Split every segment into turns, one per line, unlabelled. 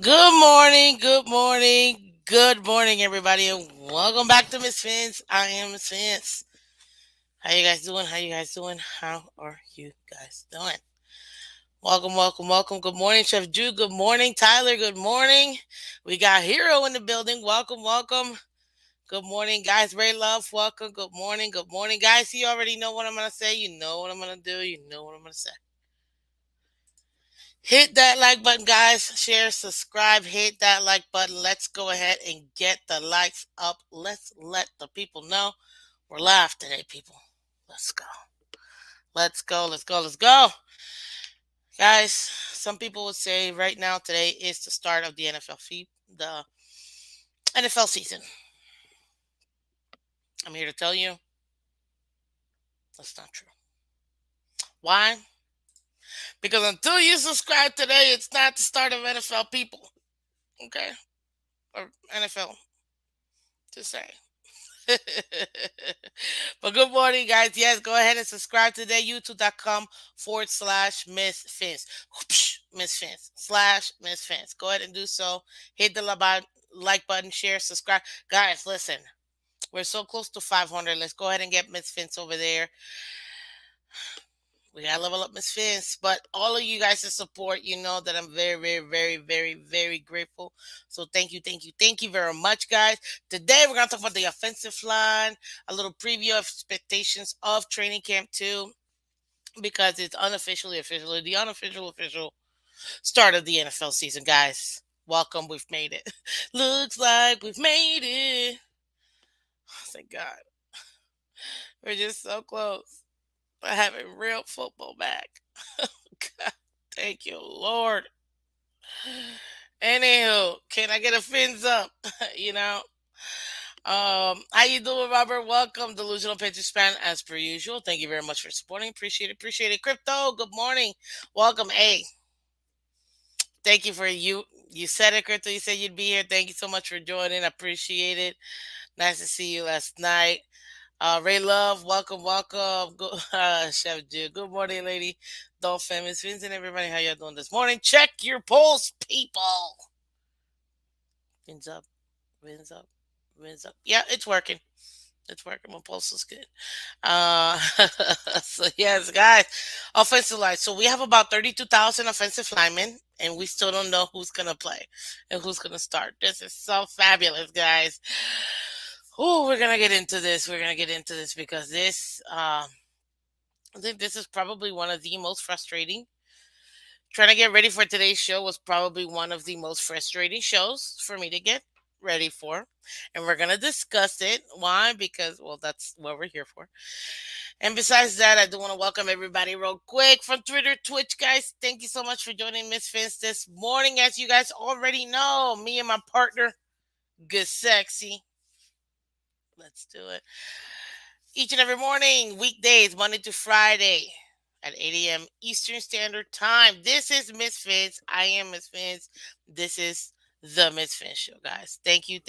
Good morning, everybody, and welcome back to Miss Phins. I am Miss Phins. How you guys doing? How you guys doing? How are you guys doing? Welcome. Good morning, Chef Drew. Good morning, Tyler. Good morning. We got Hero in the building. Welcome. Good morning, guys. Ray Love, welcome. Good morning, guys. You already know what I'm gonna say. You know what I'm gonna do. You know what I'm gonna say. Hit that like button, guys. Share, subscribe, hit that like button. Let's go ahead and get the likes up. Let's let the people know we're live today, people. Let's go. Let's go. Guys, some people would say right now, today is the start of the the NFL season. I'm here to tell you that's not true. Why? Because until you subscribe today, it's not the start of NFL, people. Okay? Or NFL, to say. But good morning, guys. Yes, go ahead and subscribe today. YouTube.com/Miss Fins. Miss Fins /Miss Fins. Go ahead and do so. Hit the like button, share, subscribe. Guys, listen. We're so close to 500. Let's go ahead and get Miss Fins over there. We gotta level up Miss Fins. But all of you guys' support, you know that I'm very grateful. So thank you very much, guys. Today we're gonna talk about the offensive line, a little preview of expectations of training camp too, because it's officially the official start of the NFL season, guys. Welcome, we've made it. Looks like we've made it. Thank God. We're just so close to having real football back. God, thank you, Lord. Anywho, can I get a fins up? you know. How you doing, Robert? Welcome, Delusional Patriots fan, as per usual. Thank you very much for supporting. Appreciate it. Crypto, good morning. Welcome. Hey, thank you for you. You said it, Crypto. You said you'd be here. Thank you so much for joining. I appreciate it. Nice to see you last night. Ray Love, welcome. Go, Chef Jude. Good morning, lady. Dolphins, Phins, and everybody. How y'all doing this morning? Check your pulse, people. Fins up, fins up, fins up. Yeah, it's working. It's working. My pulse is good. Uh, so yes, guys, offensive line. So we have about 32,000 offensive linemen, and we still don't know who's gonna play and who's gonna start. This is so fabulous, guys. Oh, we're gonna get into this. We're gonna get into this because I think this is probably one of the most frustrating. Trying to get ready for today's show was probably one of the most frustrating shows for me to get ready for. And we're going to discuss it. Why? Because, well, that's what we're here for. And besides that, I do want to welcome everybody real quick from Twitter, Twitch, guys. Thank you so much for joining Miss Vince this morning. As you guys already know, me and my partner, Good Sexy. Let's do it. Each and every morning, weekdays, Monday to Friday at 8 a.m. Eastern Standard Time. This is Miss Fitz. I am Miss Fitz. This is the Miss Fitz Show, guys. Thank you.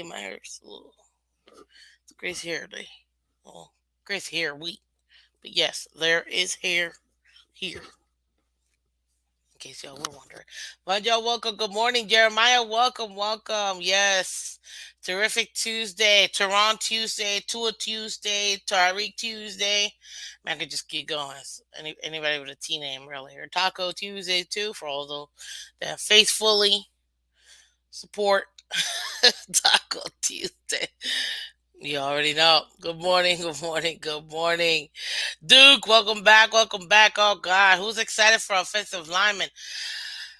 My hair's a little, it's Grace hair day. Well, Grace hair week. But yes, there is hair here. In case y'all were wondering. But y'all, welcome. Good morning, Jeremiah. Welcome. Yes. Terrific Tuesday. Tehran Tuesday. Tua Tuesday. Tyreek Tuesday. Man, I could just keep going. Anybody with a T name, really. Or Taco Tuesday, too, for all that faithfully support Taco Tuesday. You already know. Good morning. Duke, welcome back. Oh, God. Who's excited for offensive lineman?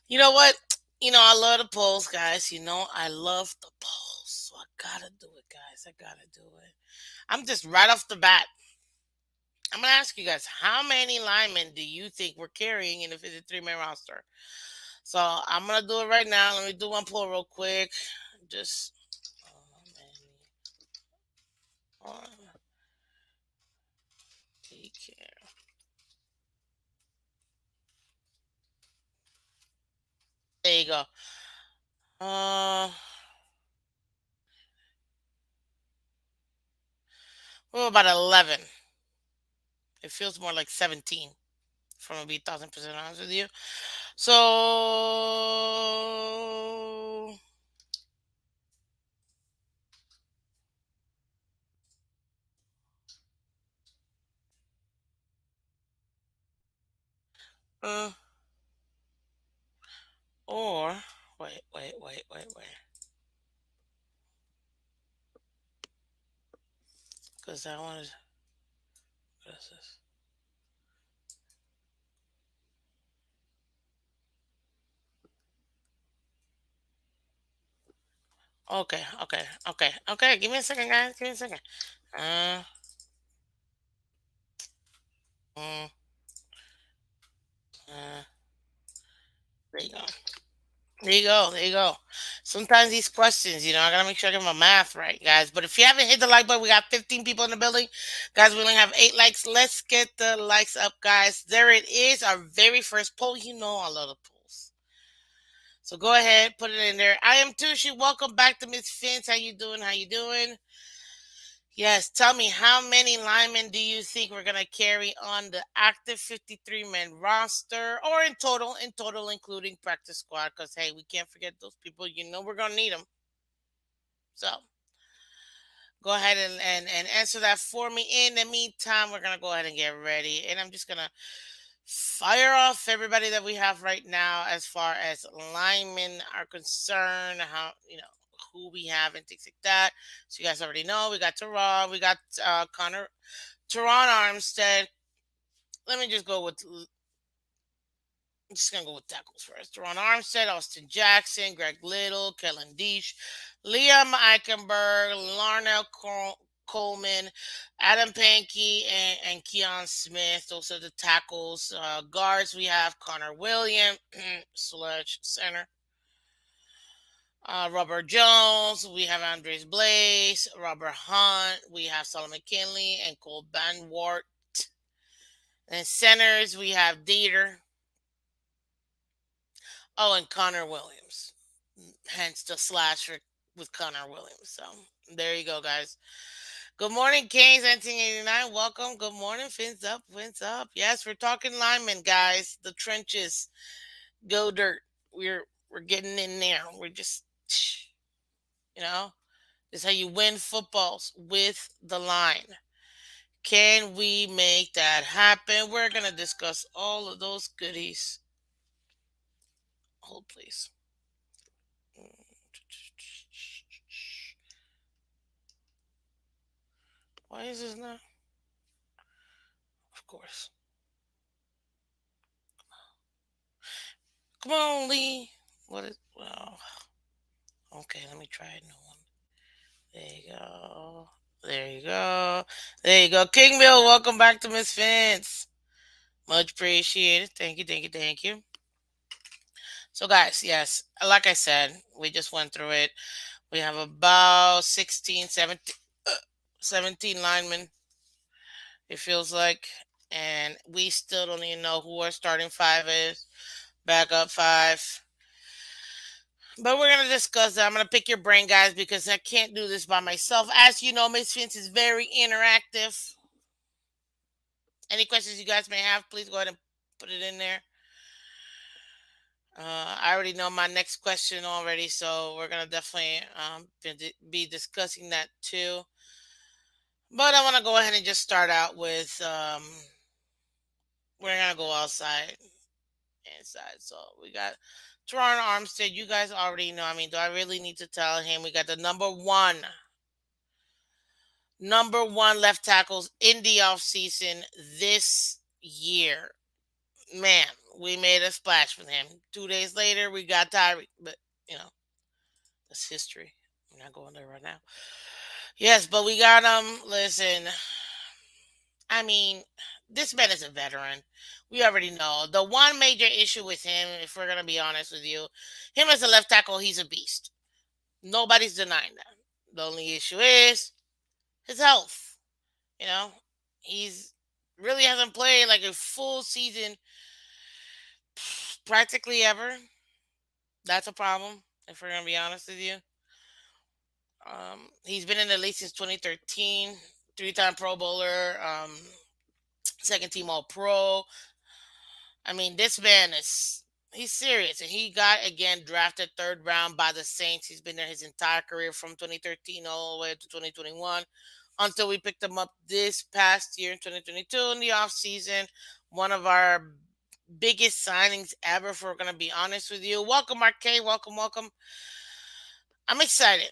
You know what? I love the polls, guys. I love the polls. So I gotta do it, guys. I gotta do it. I'm just right off the bat. I'm gonna ask you guys, how many linemen do you think we're carrying in a 53-man roster? So I'm gonna do it right now. Let me do one poll real quick. Just on care. There you go. Uh, we're about 11. It feels more like 17. From to be 1,000% honest with you. So, uh, or wait, because I wanted. What is this? Okay. Give me a second, guys. Give me a second. Uh, mm, uh, there you go. There you go. Sometimes these questions, I gotta make sure I get my math right, guys. But if you haven't hit the like button, we got 15 people in the building. Guys, we only have 8 likes. Let's get the likes up, guys. There it is, our very first poll. You know I love the polls. So go ahead, put it in there. I am Tushi. Welcome back to Miss Phins. How you doing? How you doing? Yes, tell me, how many linemen do you think we're gonna carry on the active 53-man roster, or in total, including practice squad? Because hey, we can't forget those people. We're gonna need them. So go ahead and answer that for me. In the meantime, we're gonna go ahead and get ready, and I'm just gonna fire off everybody that we have right now as far as linemen are concerned. How who we have and things like that. So you guys already know we got Teron, we got Connor, Teron Armstead. Let me just go with. I'm just gonna go with tackles first. Teron Armstead, Austin Jackson, Greg Little, Kellen Deach, Liam Eichenberg, Larnell Coleman, Adam Pankey, and Keon Smith. Those are the tackles. Guards, we have Connor Williams, slash center. Robert Jones, we have Andres Blaze, Robert Hunt, we have Solomon Kinley, and Cole Banwart. And centers, we have Dieter. Oh, and Connor Williams. Hence the slash with Connor Williams. So there you go, guys. Good morning, Kings 1989. Welcome. Good morning. Fins up. Fins up. Yes, we're talking linemen, guys. The trenches. Go dirt. We're getting in there. We're just you know, this is how you win footballs with the line. Can we make that happen? We're gonna discuss all of those goodies. Hold please. Why is this not? Of course. Come on, Lee. What is? Well, okay. Let me try a new one. There you go. There you go. There you go. King Bill, welcome back to Miss Vince. Much appreciated. Thank you. Thank you. Thank you. So, guys, yes, like I said, we just went through it. We have about 16, 17, 17 linemen, it feels like. And we still don't even know who our starting five is, backup five. But we're going to discuss that. I'm going to pick your brain, guys, because I can't do this by myself. As you know, Miss Vince is very interactive. Any questions you guys may have, please go ahead and put it in there. I already know my next question already, so we're going to definitely be discussing that too. But I want to go ahead and just start out with we're going to go outside, inside. So we got Teron Armstead. You guys already know. I mean, do I really need to tell him? We got the number one left tackles in the offseason this year. Man, we made a splash with him. 2 days later, we got Tyreek, but you know that's history. I'm not going there right now. Yes, but we got him. Listen, I mean, this man is a veteran. We already know. The one major issue with him, if we're gonna be honest with you, him as a left tackle, he's a beast. Nobody's denying that. The only issue is his health. You know, he's really hasn't played like a full season practically ever. That's a problem, if we're gonna be honest with you. He's been in the league since 2013, three-time Pro Bowler, second team All Pro. I mean, this man is. He's serious, and he got again drafted third round by the Saints. He's been there his entire career from 2013 all the way up to 2021 until we picked him up this past year in 2022 in the offseason. One of our biggest signings ever, if we're going to be honest with you. Welcome, Mark K. Welcome, welcome. I'm excited.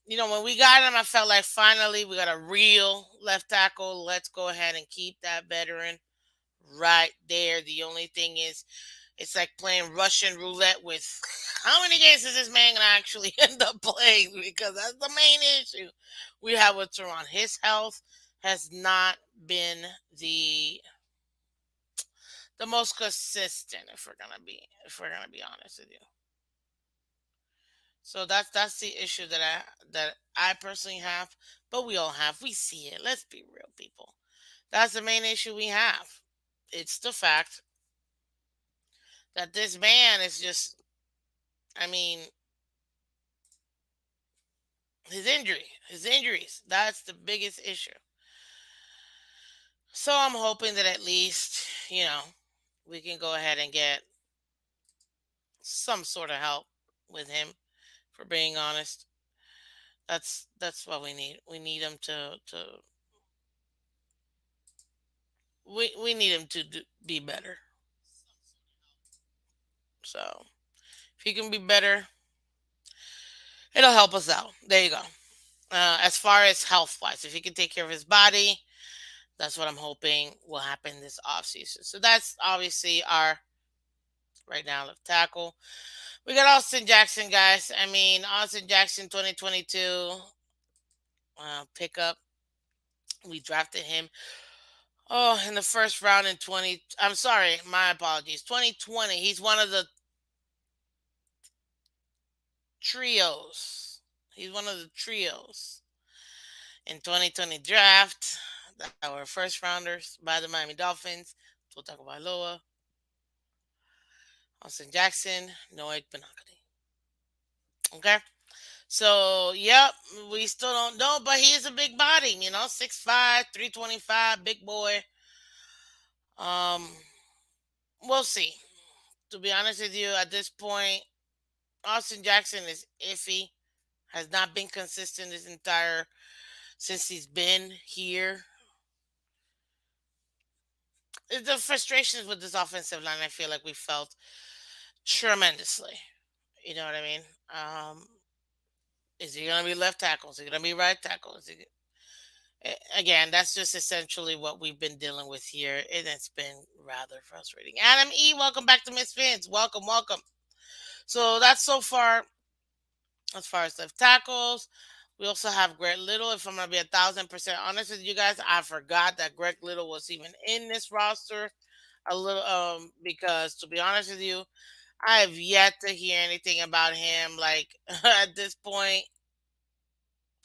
You know, when we got him, I felt like finally we got a real left tackle. Let's go ahead and keep that veteran right there. The only thing is, it's like playing Russian roulette with how many games is this man gonna actually end up playing? Because that's the main issue we have with Tehran. His health has not been the most consistent. If we're gonna be honest with you, so that's the issue that I personally have. But we all have. We see it. Let's be real, people. That's the main issue we have. It's the fact that this man is just. I mean, his injuries. That's the biggest issue. So I'm hoping that at least, we can go ahead and get some sort of help with him. For being honest, that's what we need. We need him to we need him to be better. So if he can be better, it'll help us out. There you go. As far as health wise, if he can take care of his body, that's what I'm hoping will happen this offseason. So that's obviously our right now left tackle. We got Austin Jackson, guys. I mean, Austin Jackson 2022 pickup. We drafted him. Oh, in the first round in 20. I'm sorry, my apologies. 2020. He's one of the trios. He's one of the trios in 2020 draft that were first rounders by the Miami Dolphins. Tua Tagovailoa, Austin Jackson, Noah Benakadi. Okay. So, yep, we still don't know, but he is a big body, 6'5", 325, big boy. Um, we'll see. To be honest with you, at this point, Austin Jackson is iffy. Has not been consistent this entire since he's been here. The frustrations with this offensive line, I feel like we felt tremendously. You know what I mean? Is he gonna be left tackle? Is he gonna be right tackle? Again, that's just essentially what we've been dealing with here, and it's been rather frustrating. Adam E, welcome back to Miss Phins. Welcome, welcome. So that's so far as far as left tackles. We also have Greg Little. If I'm gonna be 1,000% honest with you guys, I forgot that Greg Little was even in this roster. A little, because to be honest with you, I have yet to hear anything about him. Like at this point,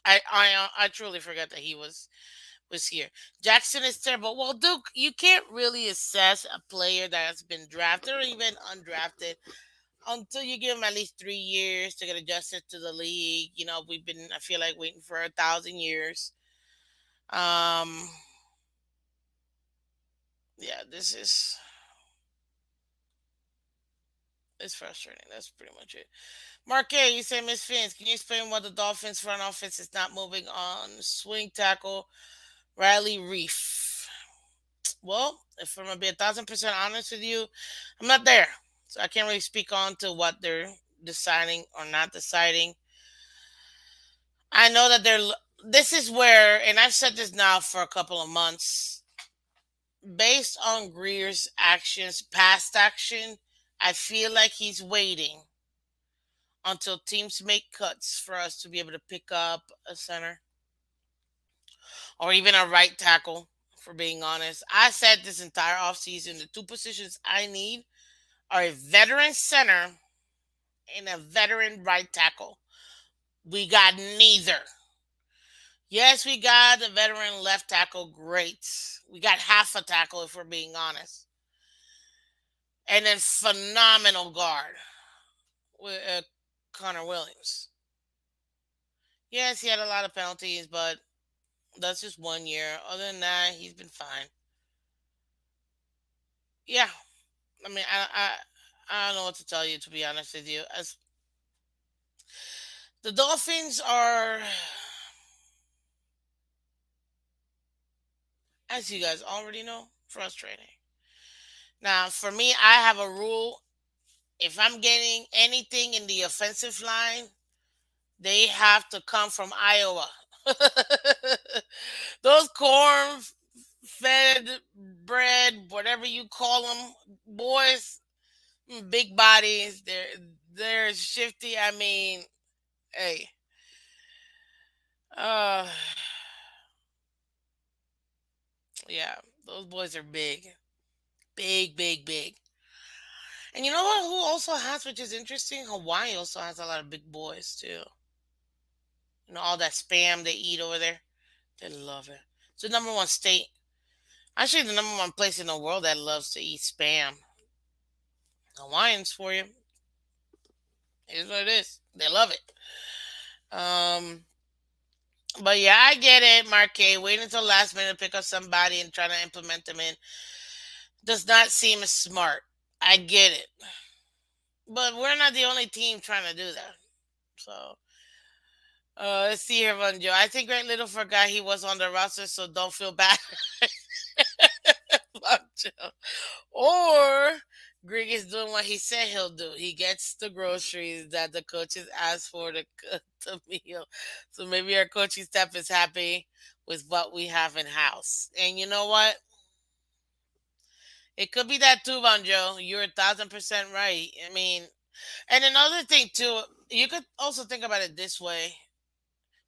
I truly forgot that he was here. Jackson is terrible. Well, Duke, you can't really assess a player that has been drafted or even undrafted until you give him at least 3 years to get adjusted to the league. We've been, I feel like, waiting for 1,000 years. Um, yeah, this is it's frustrating. That's pretty much it. Marquet, you say Miss Fins. Can you explain what the Dolphins front office is not moving on swing tackle Riley Reef? Well, if I'm gonna be 1,000% honest with you, I'm not there, so I can't really speak on to what they're deciding or not deciding. I know that they're. This is where, and I've said this now for a couple of months. Based on Greer's actions, past action, I feel like he's waiting until teams make cuts for us to be able to pick up a center or even a right tackle. For being honest, I said this entire offseason the two positions I need are a veteran center and a veteran right tackle. We got neither. Yes, we got a veteran left tackle. Great. We got half a tackle, if we're being honest. And then phenomenal guard with Connor Williams. Yes, he had a lot of penalties, but that's just 1 year. Other than that, he's been fine. Yeah, I mean, I don't know what to tell you, to be honest with you. As the Dolphins are, as you guys already know, frustrating. Now, for me, I have a rule. If I'm getting anything in the offensive line, they have to come from Iowa. Those corn fed bread, whatever you call them, boys, big bodies. They're shifty. I mean, hey, uh, yeah, those boys are big, big, big, big. And you know what? Who also has, which is interesting? Hawaii also has a lot of big boys too. You know all that spam they eat over there. They love it. It's the number one state. Actually, the number one place in the world that loves to eat spam. Hawaiians for you. It is what it is. They love it. Um, but yeah, I get it, Marquez. Waiting until last minute to pick up somebody and trying to implement them in does not seem as smart. I get it. But we're not the only team trying to do that. So let's see here, Von Joe. I think Greg Little forgot he was on the roster, so don't feel bad. Von Joe. Or Greg is doing what he said he'll do. He gets the groceries that the coaches asked for to cook the meal. So maybe our coaching staff is happy with what we have in house. And you know what? It could be that too, Von Joe. You're 1,000% right. I mean, and another thing too, you could also think about it this way.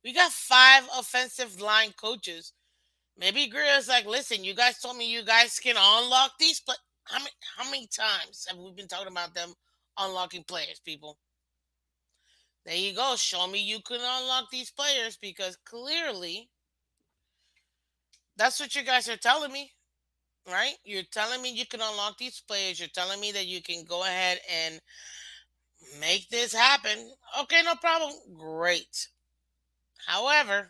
We got five offensive line coaches. Maybe Greer's like, listen, you guys told me you guys can unlock these, but how many times have we been talking about them unlocking players, people? There you go. Show me you can unlock these players because clearly that's what you guys are telling me, right? You're telling me you can unlock these players. You're telling me that you can go ahead and make this happen. Okay, no problem. Great. However,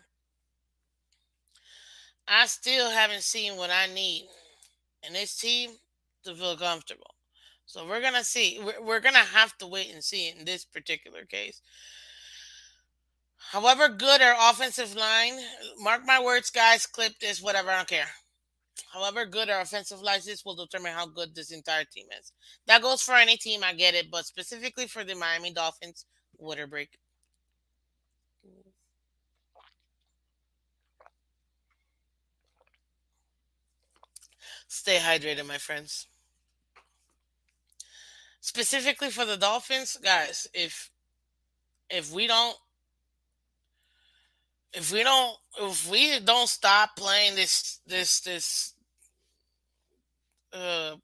I still haven't seen what I need in this team to feel comfortable. So we're gonna see. We're gonna have to wait and see in this particular case. However good our offensive line, mark my words, guys. Clip this, whatever. I don't care. However good our offensive line is, will determine how good this entire team is. That goes for any team. I get it, but specifically for the Miami Dolphins, water break. Stay hydrated, my friends. Specifically for the Dolphins, guys. If we don't if we don't stop playing this uh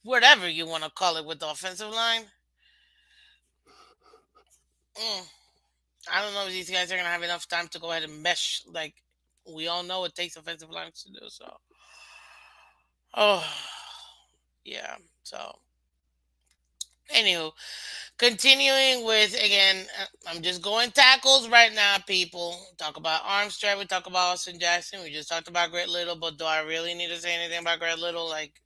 whatever you want to call it with the offensive line, mm, I don't know if these guys are gonna have enough time to go ahead and mesh like we all know it takes offensive lines to do. So, oh yeah. So, anywho, continuing with again, I'm just going tackles right now, people. Talk about Armstrong, we talk about Austin Jackson. We just talked about Greg Little, but do I really need to say anything about Greg Little? Like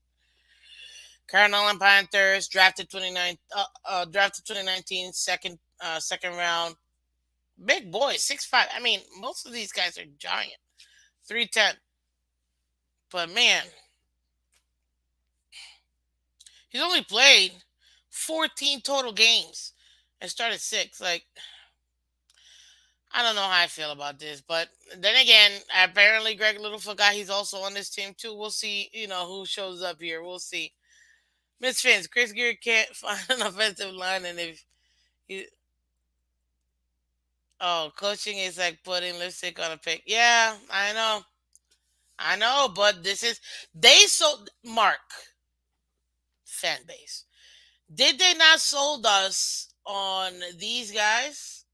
Carolina Panthers drafted 2019 second round. Big boy, 6'5". I mean, most of these guys are giant. 310. But man, he's only played 14 total games and started six. Like, I don't know how I feel about this. But then again, apparently Greg Little forgot he's also on this team too. We'll see, who shows up here. We'll see. Miss Phins, Chris Gear can't find an offensive line, and if he, oh, coaching is like putting lipstick on a pig. Yeah, I know, but this is they sold Mark fan base. Did they not sold us on these guys?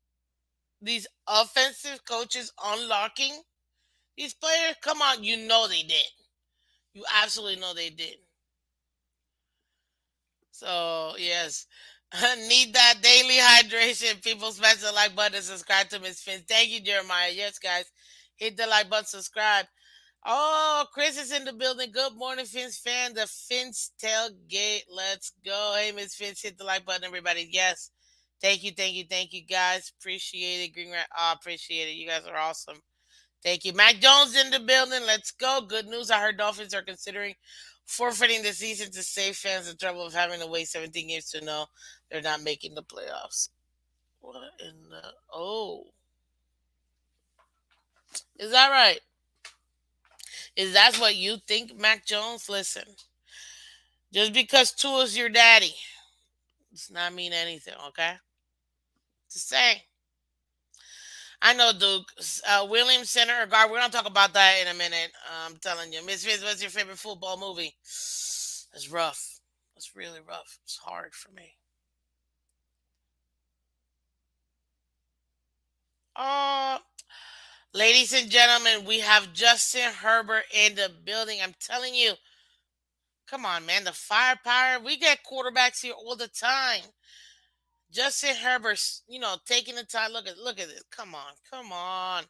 These offensive coaches unlocking these players? Come on, you know they did. You absolutely know they did. So yes. Need that daily hydration. People smash the like button and subscribe to Miss Finn. Thank you, Jeremiah. Yes, guys. Hit the like button, subscribe. Oh, Chris is in the building. Good morning, Fins fan. The Fins tailgate. Let's go. Hey, Miss Fins, hit the like button, everybody. Yes. Thank you, guys. Appreciate it. Green Rat. Oh, appreciate it. You guys are awesome. Thank you. Mac Jones in the building. Let's go. Good news. I heard Dolphins are considering forfeiting the season to save fans the trouble of having to wait 17 games to know they're not making the playoffs. What in the. Oh. Is that right? Is that what you think, Mac Jones? Listen, just because Tua's your daddy does not mean anything, okay? Just saying. I know, Duke. Williams Center or guard. We're gonna talk about that in a minute. I'm telling you, Miss Fizz, what's your favorite football movie? It's rough. It's really rough. It's hard for me. Oh, ladies and gentlemen, we have Justin Herbert in the building. I'm telling you, come on, man, the firepower. We get quarterbacks here all the time. Justin Herbert's, taking the time. Look at this. Come on, come on.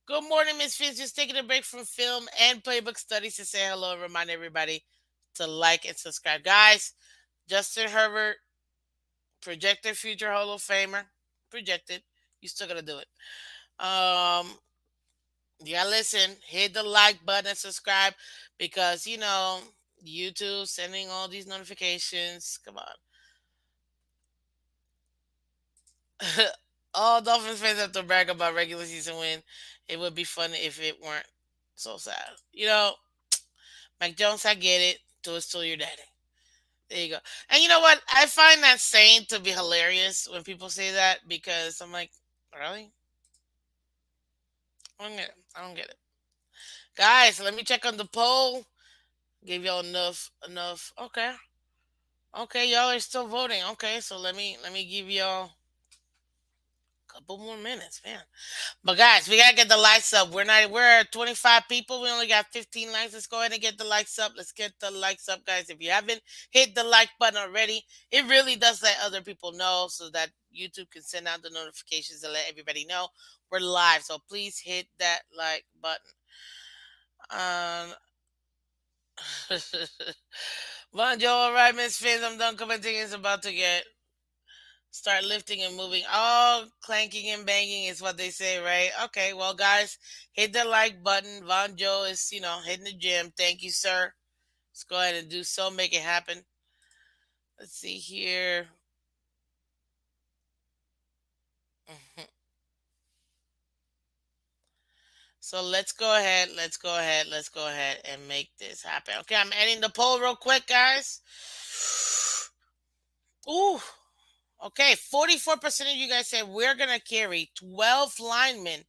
Good morning, Miss Fitz. Just taking a break from film and playbook studies to say hello and remind everybody to like and subscribe. Guys, Justin Herbert, projected future Hall of Famer. Projected. You still gotta do it. Um, yeah, listen, hit the like button and subscribe because YouTube sending all these notifications. Come on. All Dolphins fans have to brag about regular season win. It would be funny if it weren't so sad. Mac Jones, I get it. To it's still your daddy. There you go. And you know what? I find that saying to be hilarious when people say that because I'm like, really? I don't get it. I don't get it. Guys, let me check on the poll. Give y'all enough. Okay. Okay, y'all are still voting. Okay, so let me give y'all a couple more minutes, man. But guys, we gotta get the likes up. We're at 25 people. We only got 15 likes. Let's go ahead and get the likes up. Let's get the likes up, guys. If you haven't hit the like button already, it really does let other people know so that YouTube can send out the notifications and let everybody know we're live. So please hit that like button. Um Bon Joe, all right, Miss Fins. I'm done commenting. It's about to get start lifting and moving. Oh, clanking and banging is what they say, right? Okay, well, guys, hit the like button. Von Joe is, hitting the gym. Thank you, sir. Let's go ahead and do so. Make it happen. Let's see here. Mhm. So let's go ahead. Let's go ahead. Let's go ahead and make this happen. Okay, I'm ending the poll real quick, guys. Ooh. Okay, 44% of you guys said we're going to carry 12 linemen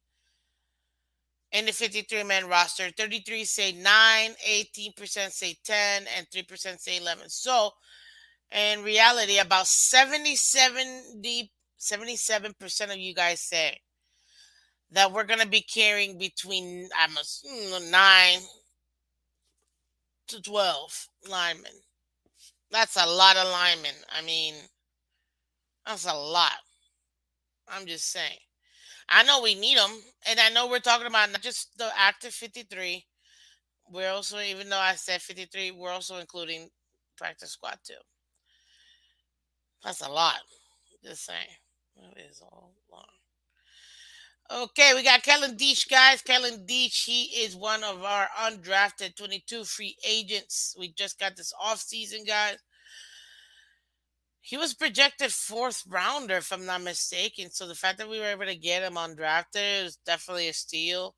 in the 53-man roster. 33 say 9, 18% say 10, and 3% say 11. So, in reality, about 77% of you guys say that we're going to be carrying between 9 to 12 linemen. That's a lot of linemen. I mean, that's a lot. I'm just saying. I know we need them, and I know we're talking about not just the active 53. We're also, even though I said 53, we're also including practice squad too. That's a lot. Just saying. That is all long. Okay, we got Kellen Deach, guys. Kellen Deach, he is one of our undrafted 22 free agents. We just got this off season, guys. He was projected fourth rounder, if I'm not mistaken. So the fact that we were able to get him undrafted is definitely a steal.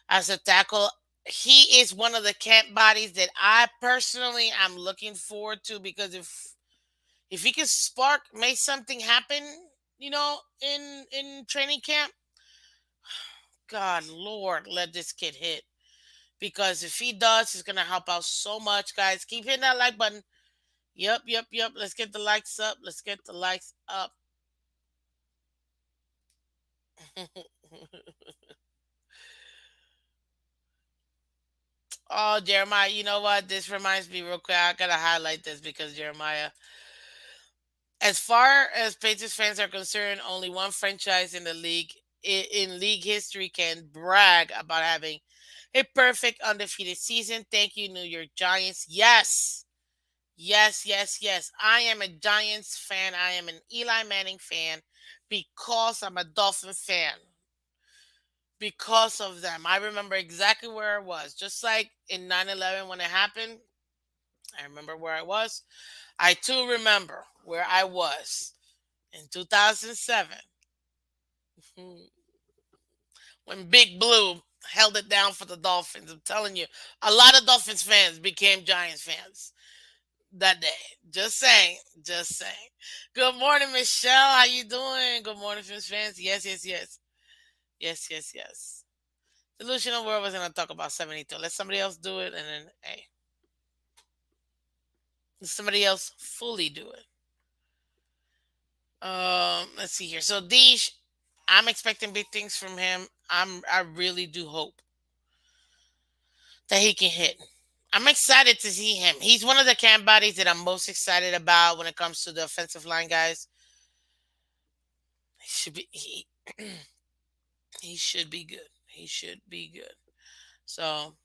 As a tackle, he is one of the camp bodies that I personally am looking forward to because if he can make something happen, in training camp, God Lord, let this kid hit. Because if he does, he's gonna help out so much, guys. Keep hitting that like button. Yep, yep, yep. Let's get the likes up. Let's get the likes up. Oh, Jeremiah, you know what? This reminds me real quick. I gotta highlight this because Jeremiah, as far as Patriots fans are concerned, only one franchise in the league in league history can brag about having a perfect undefeated season. Thank you, New York Giants. Yes. Yes, yes, yes. I am a Giants fan. I am an Eli Manning fan because I'm a Dolphin fan. Because of them. I remember exactly where I was. Just like in 9/11 when it happened, I remember where I was. I too remember where I was in 2007 when Big Blue held it down for the Dolphins. I'm telling you, a lot of Dolphins fans became Giants fans that day. Just saying. Just saying. Good morning, Michelle. How you doing? Good morning, Phins fans. Yes, yes, yes. Yes, yes, yes. Delusional World was going to talk about 72. Let somebody else do it, and then, hey, let somebody else fully do it. Let's see here. So, Deesh, I'm expecting big things from him. I really do hope that he can hit. I'm excited to see him. He's one of the camp bodies that I'm most excited about when it comes to the offensive line guys. He should be he should be good. He should be good. So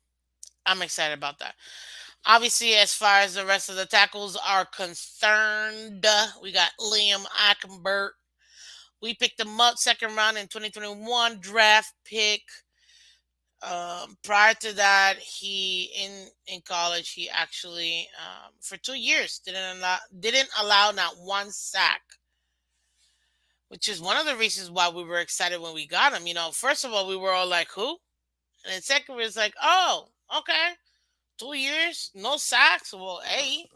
I'm excited about that. Obviously, as far as the rest of the tackles are concerned, we got Liam Eichenberg. We picked him up second round in 2021 draft pick. Prior to that, he in college he actually for 2 years didn't allow not one sack, which is one of the reasons why we were excited when we got him. First of all, we were all like, "Who?" And then second, we was like, "Oh, okay, 2 years, no sacks. Well, hey,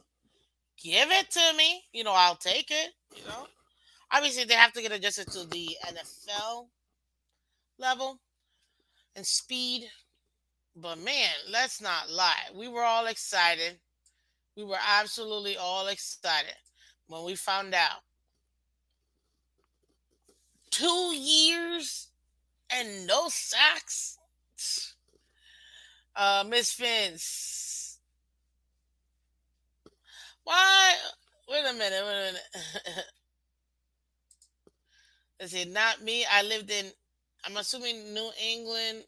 give it to me. I'll take it. Obviously, they have to get adjusted to the NFL level and speed. But man, let's not lie. We were all excited. We were absolutely all excited when we found out 2 years and no sacks. Miss Phins, why? Wait a minute. Wait a minute. Let's see. Not me. I lived in. I'm assuming New England,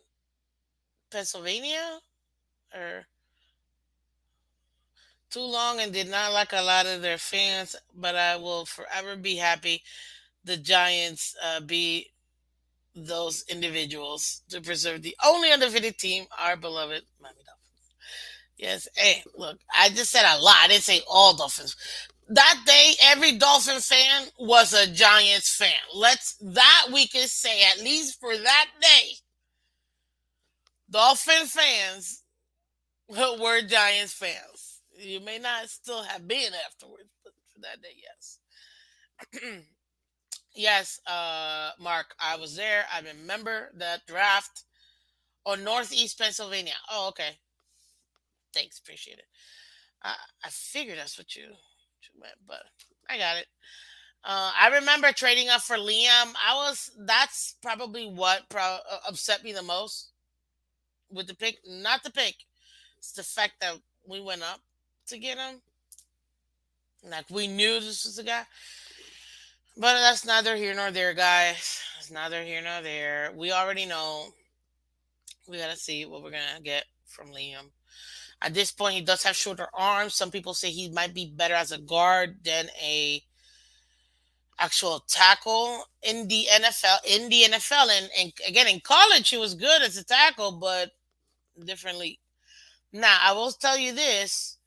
Pennsylvania, or too long and did not like a lot of their fans. But I will forever be happy the Giants be those individuals to preserve the only undefeated team, our beloved Miami Dolphins. Yes, hey, look, I just said a lot. I didn't say all Dolphins. That day, every Dolphin fan was a Giants fan. That we can say, at least for that day, Dolphin fans were Giants fans. You may not still have been afterwards, but for that day, yes. Yes, Mark, I was there. I remember that draft on Northeast Pennsylvania. Oh, okay. Thanks, appreciate it. I, I figured that's what you meant, but I got it. I remember trading up for Liam. That's probably what upset me the most with the pick. Not the pick, it's the fact that we went up to get him. Like we knew this was the guy, but that's neither here nor there, guys. It's neither here nor there. We already know. We gotta see what we're gonna get from Liam. At this point, he does have shorter arms. Some people say he might be better as a guard than a actual tackle in the NFL. And again, in college, he was good as a tackle, but differently. Now, I will tell you this: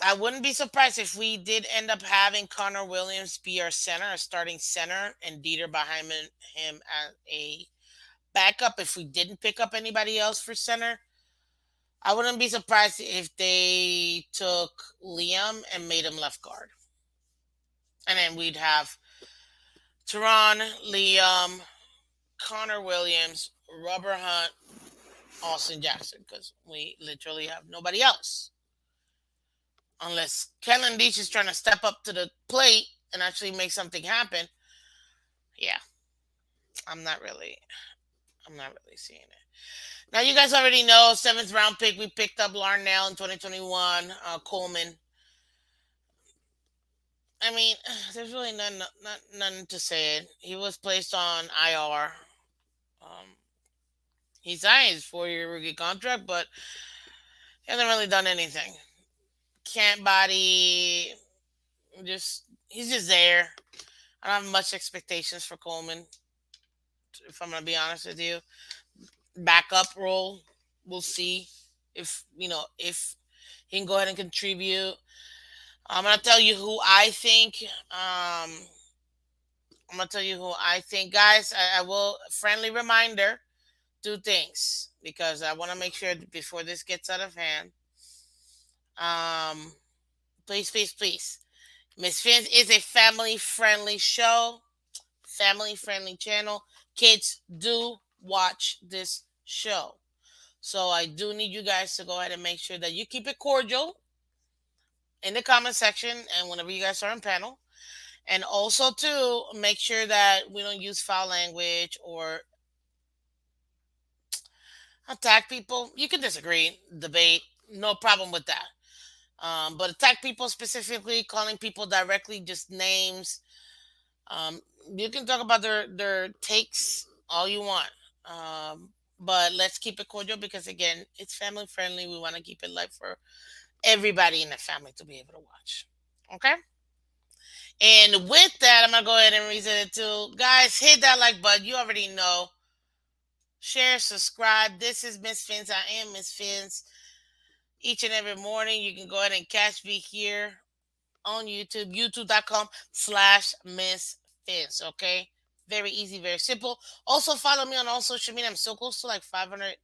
I wouldn't be surprised if we did end up having Connor Williams be our center, our starting center, and Dieter behind him as a backup. If we didn't pick up anybody else for center, I wouldn't be surprised if they took Liam and made him left guard. And then we'd have Teron, Liam, Connor Williams, Rubber Hunt, Austin Jackson, because we literally have nobody else. Unless Kellen Beach is trying to step up to the plate and actually make something happen. Yeah, I'm not really I'm not really seeing it. Now you guys already know, seventh round pick, we picked up Larnell in 2021, Coleman. I mean, there's really nothing to say. It. He was placed on IR. Um, he signed his 4 year rookie contract, but he hasn't really done anything. Can't body. Just he's just there. I don't have much expectations for Coleman. If I'm gonna be honest with you, backup role, we'll see if if he can go ahead and contribute. I'm gonna tell you who I think. I'm gonna tell you who I think, guys. I will friendly reminder: do things because I want to make sure that before this gets out of hand. Um, please, please, please. Miss Fins is a family friendly show, family friendly channel. Kids do watch this show. So I do need you guys to go ahead and make sure that you keep it cordial in the comment section and whenever you guys are on panel. And also to make sure that we don't use foul language or attack people. You can disagree, debate, no problem with that. But attack people specifically, calling people directly, just names. Um, you can talk about their takes all you want. But let's keep it cordial because again, it's family friendly. We want to keep it light for everybody in the family to be able to watch. Okay. And with that, I'm gonna go ahead and reset it too. Guys, hit that like button. You already know. Share, subscribe. This is Miss Fins. I am Miss Fins. Each and every morning, you can go ahead and catch me here on YouTube, youtube.com/Miss Fins. Okay. Very easy, very simple. Also, follow me on all social media. I'm so close to like 500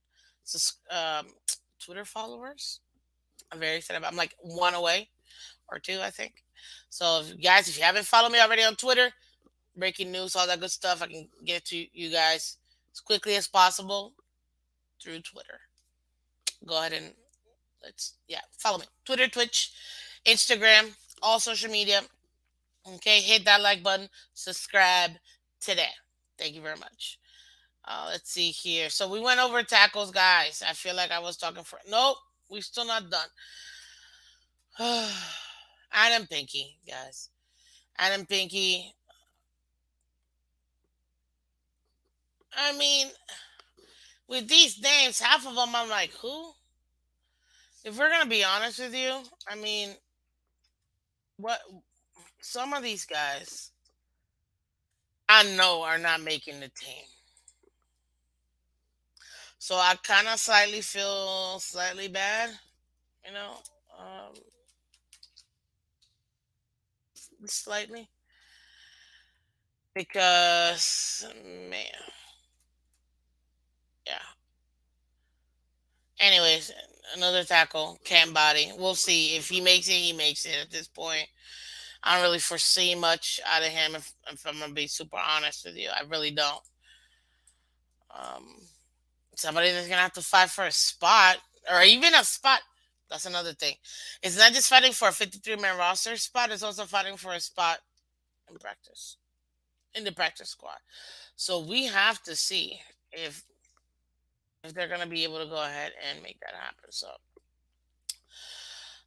Twitter followers. I'm very excited about. I'm like one away or two, I think. So, if you haven't followed me already on Twitter, breaking news, all that good stuff, I can get it to you guys as quickly as possible through Twitter. Go ahead and follow me. Twitter, Twitch, Instagram, all social media. Okay, hit that like button, subscribe today. Thank you very much. Let's see here. So we went over tackles, guys. I feel like I was talking for. Nope, we're still not done. Adam Pinky, guys. Adam Pinky. I mean, with these names, half of them I'm like, who? If we're gonna be honest with you, I mean, what some of these guys I know are not making the team. So I kind of slightly feel slightly bad, you know, um, slightly because man, yeah. Anyways, another tackle, Cam Body. We'll see if he makes it. He makes it. At this point, I don't really foresee much out of him. If I'm gonna be super honest with you, I really don't. Um, Somebody that's gonna have to fight for a spot or even a spot. That's another thing. It's not just fighting for a 53-man roster spot. It's also fighting for a spot in practice, in the practice squad. So we have to see if if they're gonna be able to go ahead and make that happen. So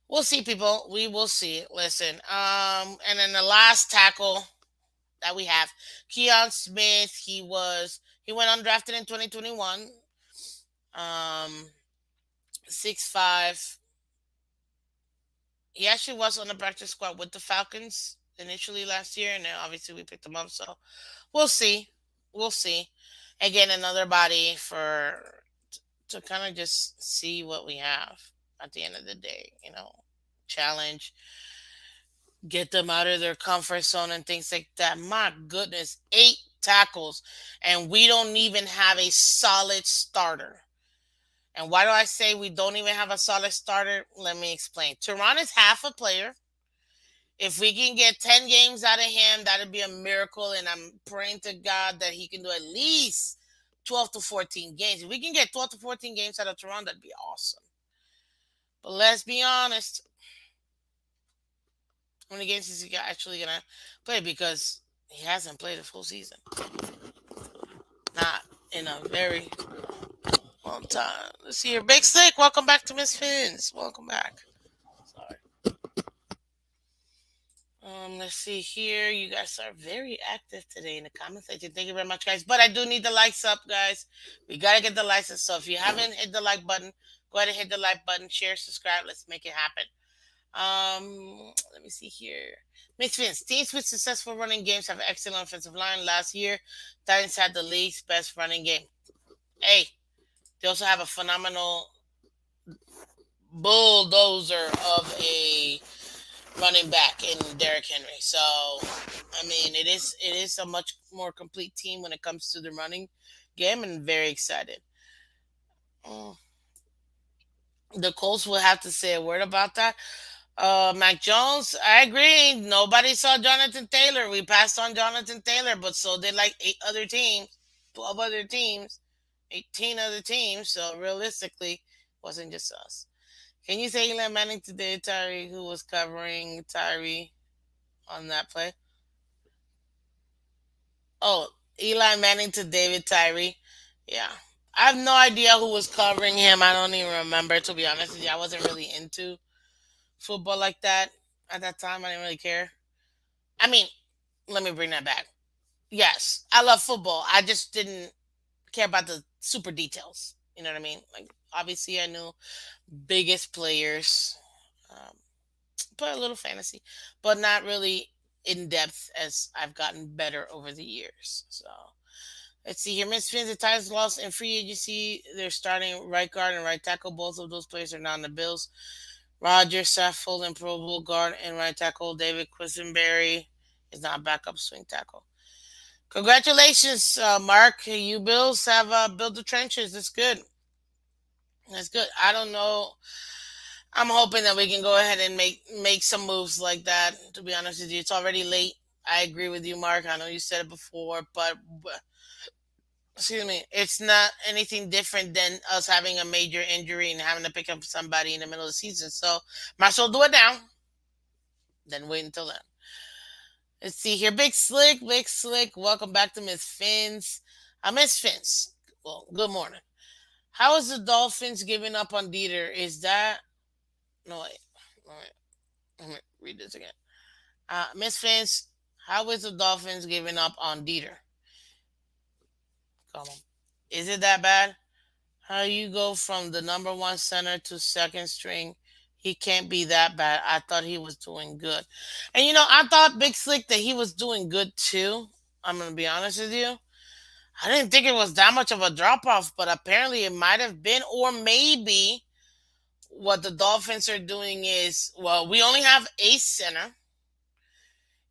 we'll see, people. We will see. Listen, and then the last tackle that we have, Keon Smith. He went undrafted in 2021. 6'5". He actually was on the practice squad with the Falcons initially last year, and then obviously we picked him up. So we'll see. We'll see. Again, another body for to kind of just see what we have at the end of the day. Challenge, get them out of their comfort zone and things like that. My goodness, 8 tackles, and we don't even have a solid starter. And why do I say we don't even have a solid starter? Let me explain. Teron is half a player. If we can get 10 games out of him, that'd be a miracle. And I'm praying to God that he can do at least 12 to 14 games. If we can get 12 to 14 games out of Teron, that'd be awesome. But let's be honest. How many games is he actually going to play? Because he hasn't played a full season. Not in a very long time. Let's see here. Big Slick, welcome back to Miss Phins. Welcome back. Sorry. Let's see here. You guys are very active today in the comment section. Thank you very much, guys. But I do need the likes up, guys. We gotta get the likes up. So if you haven't hit the like button, go ahead and hit the like button, share, subscribe. Let's make it happen. Let me see here. Miss Vince, teams with successful running games have excellent offensive line. Last year, Titans had the league's best running game. Hey, they also have a phenomenal bulldozer of a running back in Derrick Henry. So, I mean, it is a much more complete team when it comes to the running game, and very excited. Mm, the Colts will have to say a word about that. Mac Jones, I agree. Nobody saw Jonathan Taylor. We passed on Jonathan Taylor, but so did like 8 other teams, 12 other teams, 18 other teams. So realistically, it wasn't just us. Can you say Eli Manning to David Tyree, who was covering Tyree on that play? Oh, Eli Manning to David Tyree. Yeah. I have no idea who was covering him. I don't even remember, to be honest with you. I wasn't really into football like that at that time. I didn't really care. I mean, let me bring that back. Yes, I love football. I just didn't care about the super details. You know what I mean? Like, obviously, I knew biggest players, um, play a little fantasy, but not really in depth as I've gotten better over the years. So let's see here. Miss Phins, the Titans lost in free agency. They're starting right guard and right tackle. Both of those players are now in the Bills. Roger Saffold and Pro Bowl guard and right tackle. David Quisenberry is now backup swing tackle. Congratulations, Mark. You Bills have built the trenches. That's good. That's good. I don't know. I'm hoping that we can go ahead and make some moves like that. To be honest with you, it's already late. I agree with you, Mark. I know you said it before, but excuse me, it's not anything different than us having a major injury and having to pick up somebody in the middle of the season. So might as well do it now. Then wait until then. Let's see here. Big Slick, Big Slick. Welcome back to Miss Fins. Miss Fins. Well, good morning. How is the Dolphins giving up on Dieter? Is that no wait. No, wait. Let me read this again. Miss Fins, how is the Dolphins giving up on Dieter? Come on. Is it that bad? How you go from the number one center to second string? He can't be that bad. I thought he was doing good. And I thought Big Slick that he was doing good too. I'm gonna be honest with you. I didn't think it was that much of a drop off, but apparently it might have been, or maybe what the Dolphins are doing is, well, we only have a center.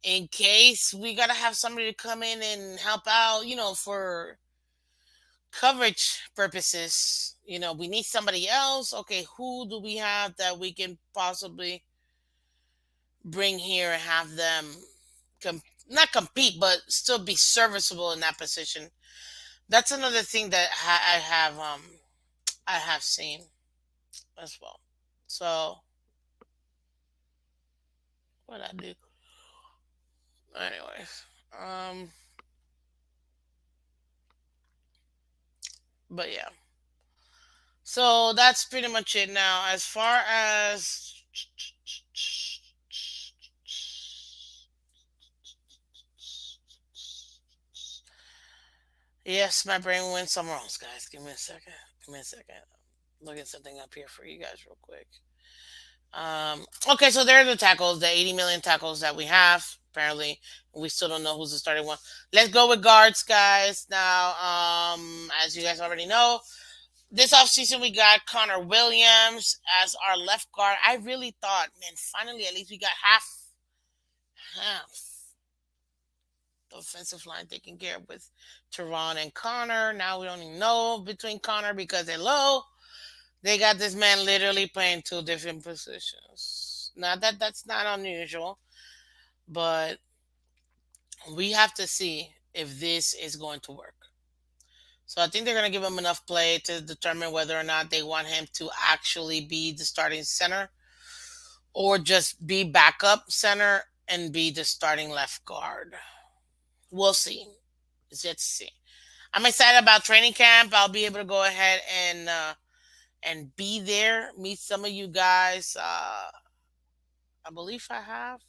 In case we gotta have somebody to come in and help out, for coverage purposes, we need somebody else. Okay, who do we have that we can possibly bring here and have them not compete, but still be serviceable in that position? That's another thing that I have seen as well. So what I do, anyways. But yeah. So that's pretty much it now. As far as yes, my brain went somewhere else, guys. Give me a second. Give me a second. Looking something up here for you guys real quick. Okay, so there are the tackles, the 80 million tackles that we have. Apparently, we still don't know who's the starting one. Let's go with guards, guys. Now, as you guys already know, this offseason we got Connor Williams as our left guard. I really thought, man, finally at least we got half the offensive line taken care of with Teron and Connor. Now we don't even know between Connor because they're low. They got this man literally playing two different positions. Now that's not unusual, but we have to see if this is going to work. So I think they're going to give him enough play to determine whether or not they want him to actually be the starting center or just be backup center and be the starting left guard. We'll see. It's yet to see. I'm excited about training camp. I'll be able to go ahead and be there, meet some of you guys. I believe I have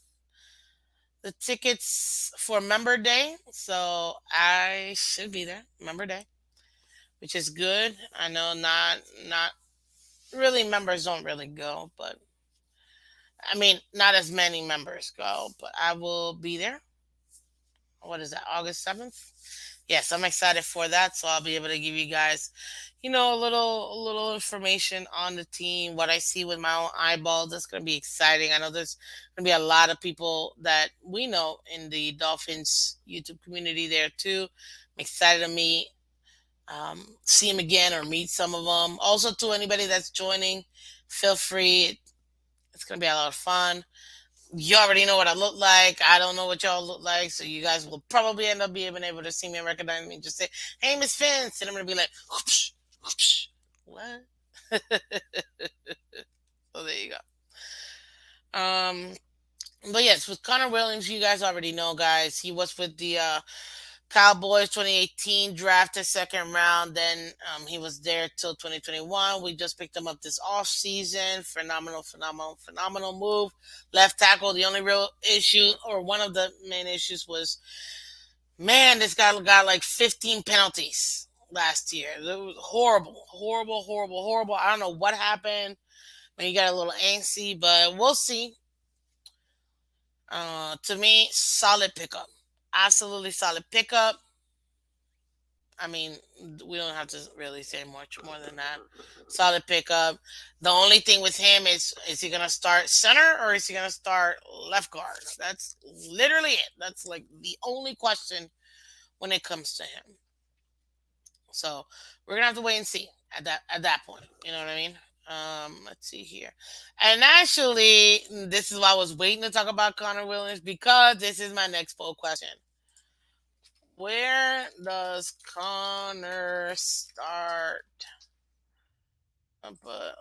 the tickets for Member Day, so I should be there. Member Day, which is good. I know not really members don't really go, but I mean not as many members go, but I will be there. What is that? August 7th. Yes, I'm excited for that. So I'll be able to give you guys, a little information on the team, what I see with my own eyeballs. That's gonna be exciting. I know there's gonna be a lot of people that we know in the Dolphins YouTube community there too. I'm excited to meet, see them again or meet some of them. Also, to anybody that's joining, feel free. It's gonna be a lot of fun. You already know what I look like. I don't know what y'all look like, so you guys will probably end up being able to see me and recognize me. Just say, "Hey, Miss Phins," and I'm gonna be like, "Whoosh, whoosh." What? So there you go. But yes, with Connor Williams, you guys already know, guys. He was with the Cowboys 2018, drafted second round. Then he was there till 2021. We just picked him up this off season. Phenomenal, phenomenal, phenomenal move. Left tackle. The only real issue, or one of the main issues, was, man, this guy got like 15 penalties last year. It was horrible, horrible, horrible, horrible. I don't know what happened when he got a little antsy, but we'll see. To me, solid pickup. Absolutely solid pickup. I mean, we don't have to really say much more than that. Solid pickup. The only thing with him is he gonna start center or is he gonna start left guard? That's literally it. That's like the only question when it comes to him. So we're gonna have to wait and see at that point. You know what I mean? Let's see here. And actually, this is why I was waiting to talk about Connor Williams, because this is my next poll question. Where does Connor start? But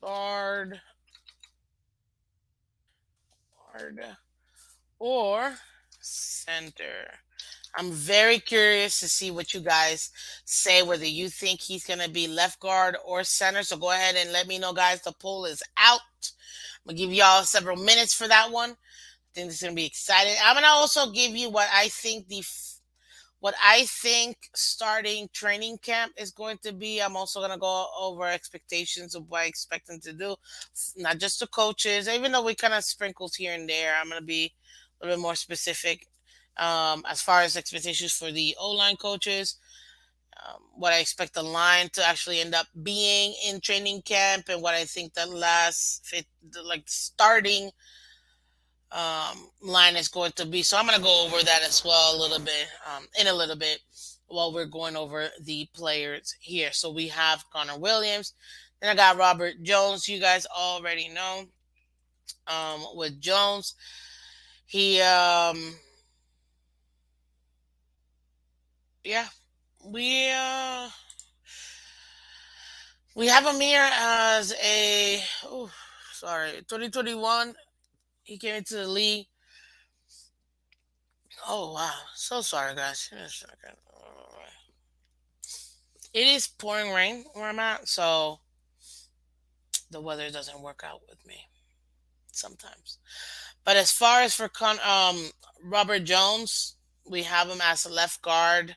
guard, guard, or center? I'm very curious to see what you guys say, whether you think he's going to be left guard or center. So go ahead and let me know, guys. The poll is out. I'm going to give y'all several minutes for that one. I think this is going to be exciting. I'm going to also give you what I think starting training camp is going to be. I'm also going to go over expectations of what I expect them to do, not just the coaches, even though we kind of sprinkled here and there. I'm going to be a little bit more specific, as far as expectations for the O line coaches, what I expect the line to actually end up being in training camp, and what I think the last fit, like starting line is going to be. So I'm going to go over that as well a little bit, in a little bit, while we're going over the players here. So we have Connor Williams. Then I got Robert Jones. You guys already know. With Jones, he, yeah, we uh, we have him here as a, oh, sorry, 2021. He came into the league. Oh wow, so sorry guys. Give me a second. It is pouring rain where I'm at, so the weather doesn't work out with me sometimes. But as far as for Robert Jones, we have him as a left guard.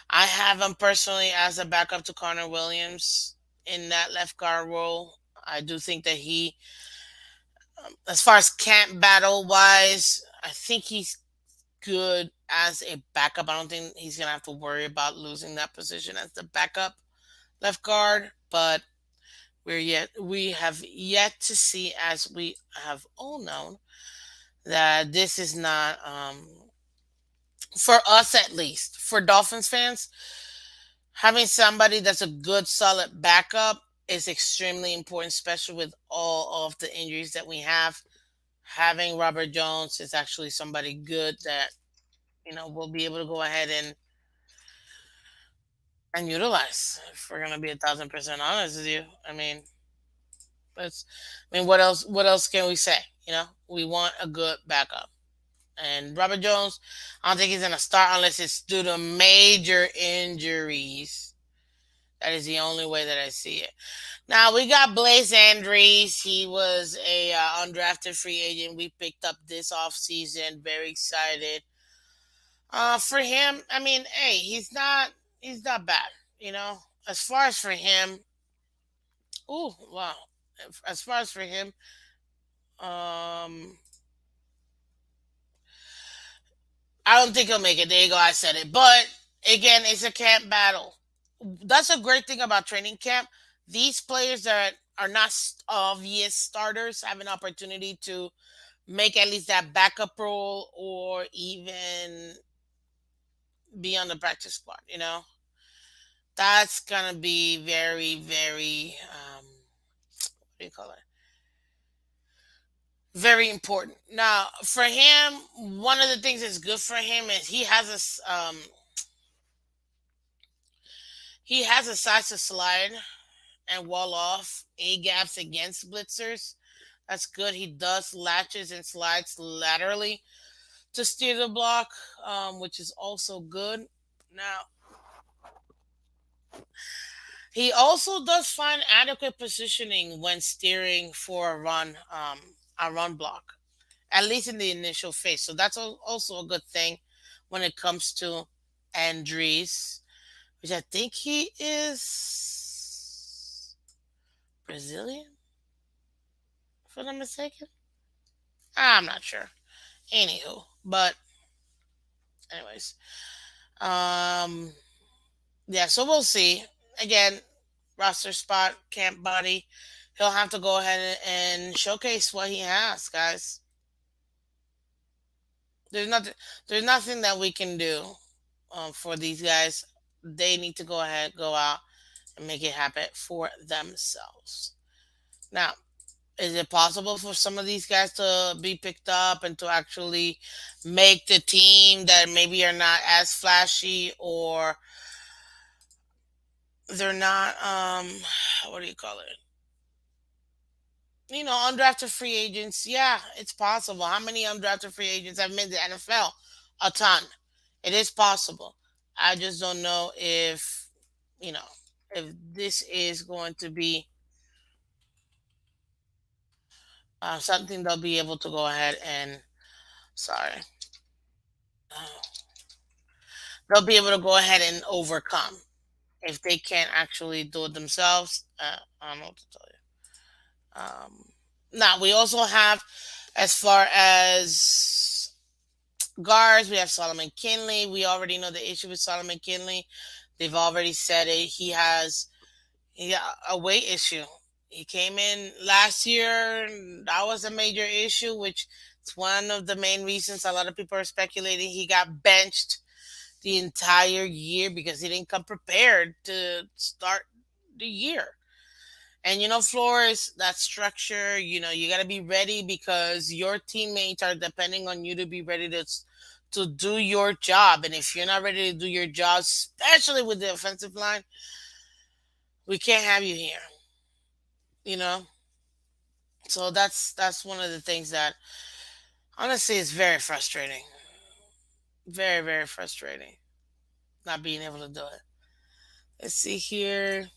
I have him personally as a backup to Connor Williams in that left guard role. I do think that he, as far as camp battle wise, I think he's good as a backup. I don't think he's gonna have to worry about losing that position as the backup left guard. But we have yet to see, as we have all known, that this is not, for us at least, for Dolphins fans, having somebody that's a good solid backup is extremely important, especially with all of the injuries that we have. Having Robert Jones is actually somebody good that we'll be able to go ahead and utilize. If we're gonna be 1,000% honest with you, let's. What else? What else can we say? We want a good backup. And Robert Jones, I don't think he's gonna start unless it's due to major injuries. That is the only way that I see it. Now we got Blaze Andrews. He was a undrafted free agent we picked up this off season. Very excited. For him, I mean, hey, he's not bad. You know, as far as for him, oh wow. As far as for him, um, I don't think he'll make it. There you go. I said it. But again, it's a camp battle. That's a great thing about training camp. These players that are not obvious starters have an opportunity to make at least that backup role or even be on the practice squad. That's gonna be very, very what do you call it? Very important. Now, for him, one of the things that's good for him is he has a size to slide and wall off A gaps against blitzers. That's good. He does latches and slides laterally to steer the block, which is also good. Now, he also does find adequate positioning when steering for a run block, at least in the initial phase. So that's also a good thing when it comes to Andres, which I think he is Brazilian, if I'm not mistaken. I'm not sure. Anywho, but anyways, um, yeah. So we'll see. Again, roster spot, camp body. He'll have to go ahead and showcase what he has, guys. There's nothing. There's nothing that we can do for these guys. They need to go ahead, go out, and make it happen for themselves. Now, is it possible for some of these guys to be picked up and to actually make the team that maybe are not as flashy or they're not what do you call it? Undrafted free agents. Yeah, it's possible. How many undrafted free agents have made the NFL? A ton. It is possible. I just don't know you know, if this is going to be something they'll be able to go ahead and, sorry, they'll be able to go ahead and overcome if they can't actually do it themselves. I don't know what to tell you. Now, we also have, as far as guards, we have Solomon Kinley. We already know the issue with Solomon Kinley. They've already said it. He got a weight issue. He came in last year. That was a major issue, which is one of the main reasons a lot of people are speculating he got benched the entire year because he didn't come prepared to start the year. And Flores, that structure, you got to be ready because your teammates are depending on you to be ready to do your job. And if you're not ready to do your job, especially with the offensive line, we can't have you here. You know, so that's one of the things that honestly is very frustrating. Very, very frustrating not being able to do it. Let's see here.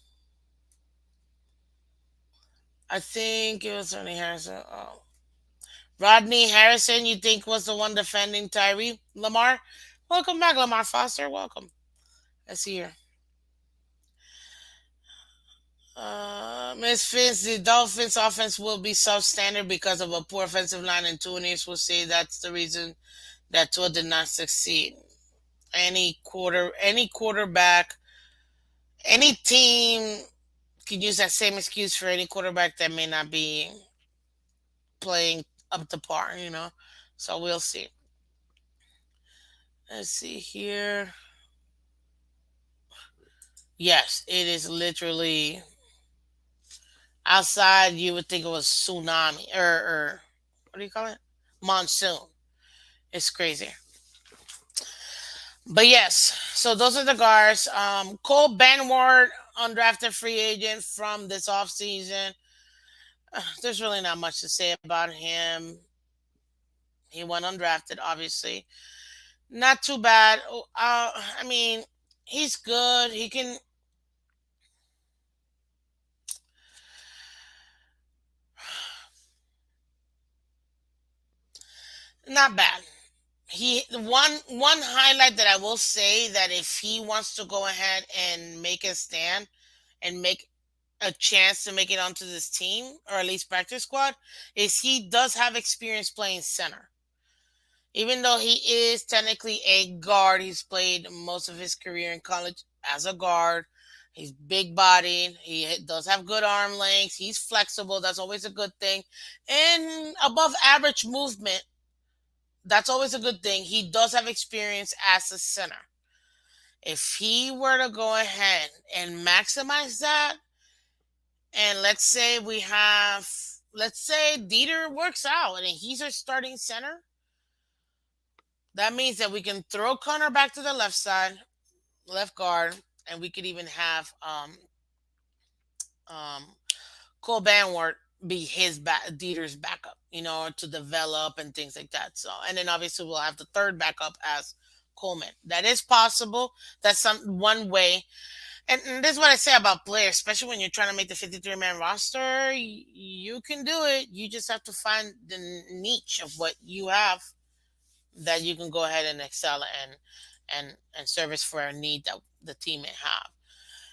I think it was Rodney Harrison. Oh. Rodney Harrison, you think was the one defending Tyree Lamar? Welcome back, Lamar Foster. Welcome. Let's see here. Miss Phins, the Dolphins offense will be substandard because of a poor offensive line, and Tunis will say that's the reason that Tua did not succeed. Any quarterback, any team could use that same excuse for any quarterback that may not be playing up to par. So we'll see. Let's see here. Yes, it is literally outside. You would think it was tsunami or what do you call it? Monsoon. It's crazy. But yes, so those are the guards. Cole Banward, undrafted free agent from this offseason. There's really not much to say about him. He went undrafted, obviously. Not too bad. I mean, he's good. He can. Not bad. He one highlight that I will say that if he wants to go ahead and make a stand and make a chance to make it onto this team or at least practice squad is he does have experience playing center. Even though he is technically a guard, he's played most of his career in college as a guard. He's big bodied. He does have good arm length. He's flexible. That's always a good thing. And above average movement. That's always a good thing. He does have experience as a center. If he were to go ahead and maximize that, and let's say Dieter works out and he's our starting center, that means that we can throw Connor back to the left side, left guard, and we could even have um, Cole Banwart be Dieter's backup, to develop and things like that. So, and then obviously we'll have the third backup as Coleman. That is possible. That's one way. And this is what I say about players, especially when you're trying to make the 53-man roster. You can do it. You just have to find the niche of what you have that you can go ahead and excel and service for a need that the team may have.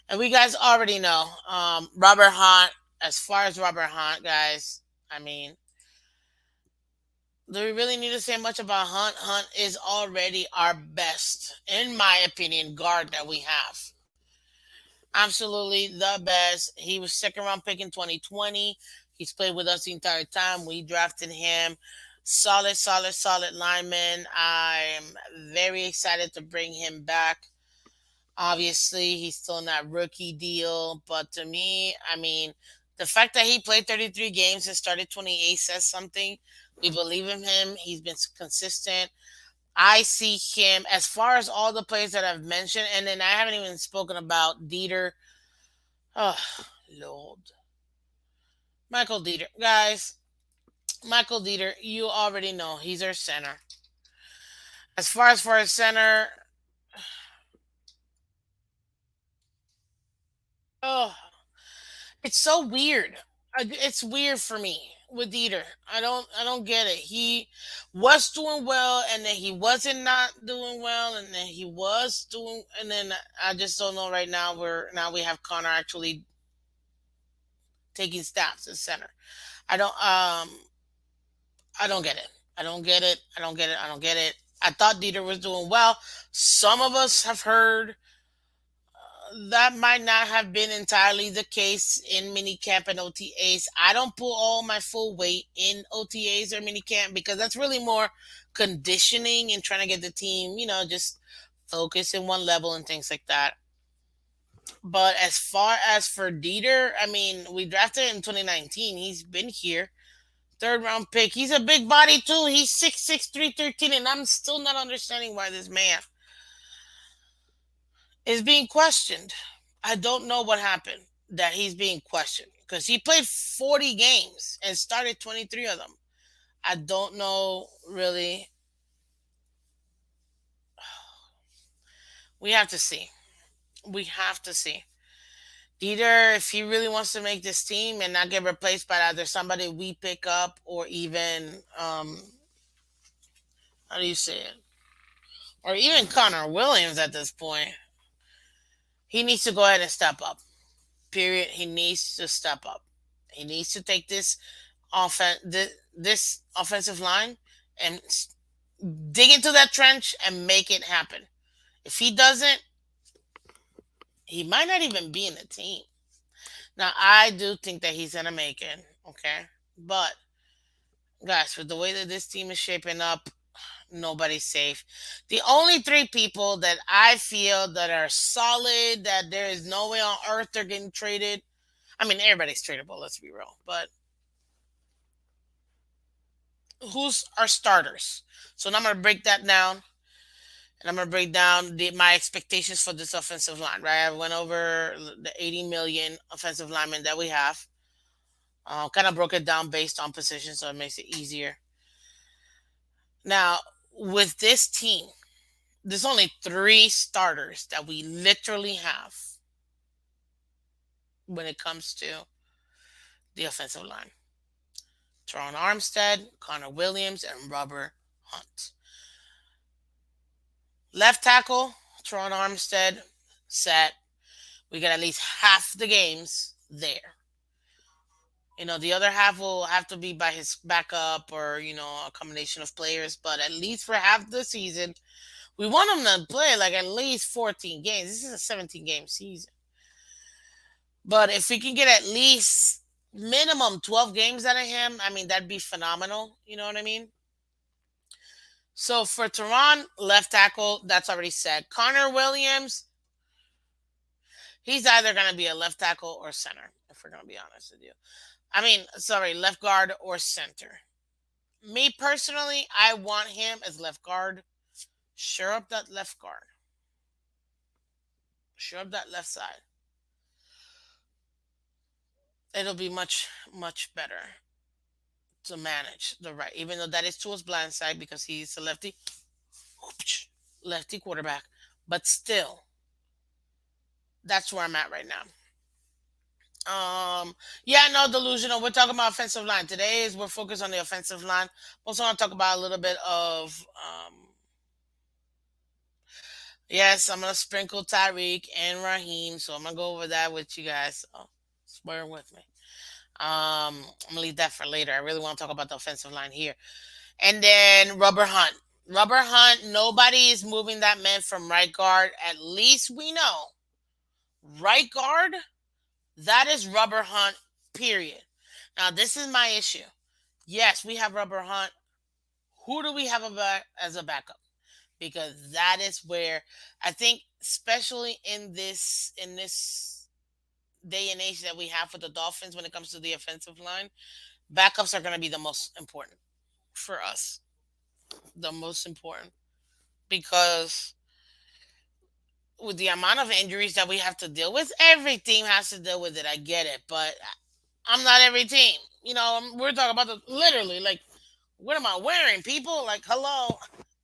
And we guys already know Robert Hunt. As far as Robert Hunt, guys, I mean, do we really need to say much about Hunt? Hunt is already our best, in my opinion, guard that we have. Absolutely the best. He was second round pick in 2020. He's played with us the entire time. We drafted him. Solid, solid, solid lineman. I'm very excited to bring him back. Obviously, he's still in that rookie deal, but to me, I mean, the fact that he played 33 games and started 28 says something. We believe in him. He's been consistent. I see him as far as all the players that I've mentioned, and then I haven't even spoken about Dieter. Oh, Lord. Michael Dieter. Guys, Michael Dieter, you already know he's our center. As far as for our center, oh, it's so weird. It's weird for me with Dieter. I don't get it. He was doing well, and then he wasn't not doing well, and then he was doing, and then I just don't know right now. Now we have Connor actually taking snaps at center. I don't um I don't get it. I don't get it. I don't get it. I don't get it. I thought Dieter was doing well. Some of us have heard that might not have been entirely the case in minicamp and OTAs. I don't put all my full weight in OTAs or minicamp because that's really more conditioning and trying to get the team, just focus in one level and things like that. But as far as for Dieter, I mean, we drafted him in 2019. He's been here. Third round pick. He's a big body too. He's 6'6", 313, and I'm still not understanding why this man is being questioned. I don't know what happened that he's being questioned because he played 40 games and started 23 of them. I don't know really. We have to see. We have to see. Dieter, if he really wants to make this team and not get replaced by either somebody we pick up or even how do you say it? Or even Connor Williams at this point, he needs to go ahead and step up. Period. He needs to step up. He needs to take this offensive line and dig into that trench and make it happen. If he doesn't, he might not even be in the team. Now, I do think that he's gonna make it. Okay, but guys, with the way that this team is shaping up, nobody's safe. The only three people that I feel that are solid, that there is no way on earth they're getting traded. I mean, everybody's tradable. Let's be real, but who's our starters? So now I'm gonna break that down, and I'm gonna break down my expectations for this offensive line. Right, I went over the 80 million offensive linemen that we have. Kind of broke it down based on position, so it makes it easier. Now, with this team, there's only three starters that we literally have when it comes to the offensive line: Teron Armstead, Connor Williams, and Robert Hunt. Left tackle, Teron Armstead, set. We get at least half the games there. The other half will have to be by his backup or, a combination of players. But at least for half the season, we want him to play like at least 14 games. This is a 17-game season. But if we can get at least minimum 12 games out of him, I mean, that'd be phenomenal. You know what I mean? So for Teron, left tackle, that's already said. Connor Williams, he's either going to be a left tackle or center, if we're going to be honest with you. I mean, sorry, left guard or center. Me personally, I want him as left guard. Sure up that left guard. Sure up that left side. It'll be much, much better to manage the right, even though that is to his blind side because he's a lefty quarterback. But still, that's where I'm at right now. Yeah, no delusional. We're talking about offensive line. Today is we're focused on the offensive line. Also want to talk about a little bit of yes, I'm gonna sprinkle Tyreek and Raheem, so I'm gonna go over that with you guys. So swear with me. I'm gonna leave that for later. I really want to talk about the offensive line here. And then Rubber Hunt. Rubber Hunt, nobody is moving that man from right guard. At least we know. Right guard, that is Rubber Hunt, period. Now, this is my issue. Yes, we have Rubber Hunt. Who do we have as a backup? Because that is where I think, especially in this day and age that we have for the Dolphins when it comes to the offensive line, backups are going to be the most important for us. The most important because with the amount of injuries that we have to deal with, every team has to deal with it. I get it, but I'm not every team. We're talking about literally like, what am I wearing, people? Like, hello,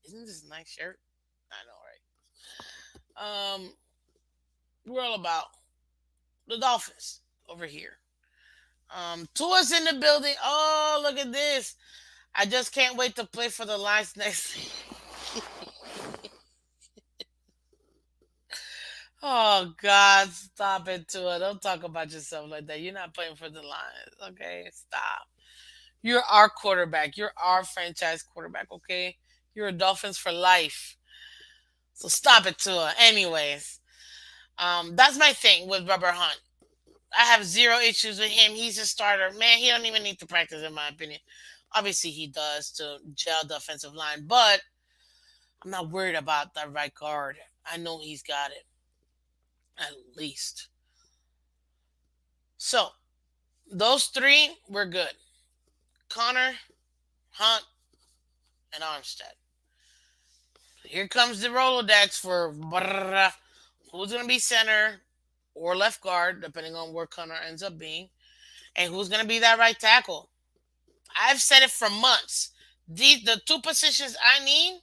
isn't this a nice shirt? I know, right? We're all about the Dolphins over here. Tua's in the building. Oh, look at this! I just can't wait to play for the Lions next. Oh God, stop it, Tua. Don't talk about yourself like that. You're not playing for the Lions, okay? Stop. You're our quarterback. You're our franchise quarterback, okay? You're a Dolphins for life. So stop it, Tua. Anyways, that's my thing with Rubber Hunt. I have zero issues with him. He's a starter. Man, he don't even need to practice, in my opinion. Obviously, he does to gel the offensive line, but I'm not worried about that right guard. I know he's got it, at least. So, those three, we're good. Connor, Hunt, and Armstead. Here comes the Rolodex for who's going to be center or left guard, depending on where Connor ends up being, and who's going to be that right tackle. I've said it for months. The two positions I need: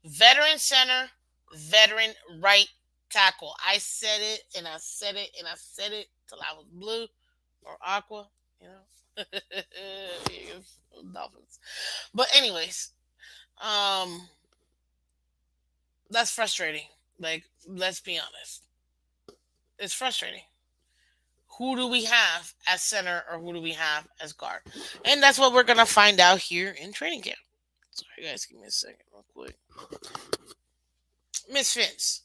veteran center, veteran right tackle. I said it and I said it and I said it till I was blue or aqua, you know. Dolphins. But anyways, um, that's frustrating. Like, let's be honest. It's frustrating. Who do we have as center or who do we have as guard? And that's what we're gonna find out here in training camp. Sorry guys, give me a second real quick. Miss Phins.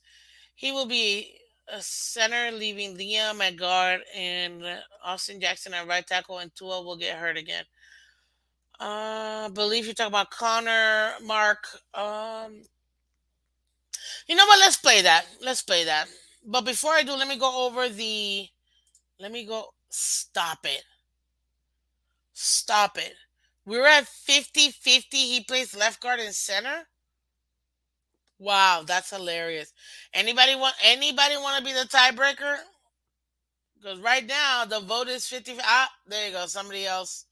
He will be a center, leaving Liam at guard and Austin Jackson at right tackle, and Tua will get hurt again. I believe you're talking about Connor, Mark. You know what? Let's play that. Let's play that. But before I do, let me go over the. Let me go. Stop it. Stop it. We're at 50-50. He plays left guard and center. Wow, that's hilarious. Anybody want to be the tiebreaker? Because right now the vote is 50. Ah, there you go. Somebody else.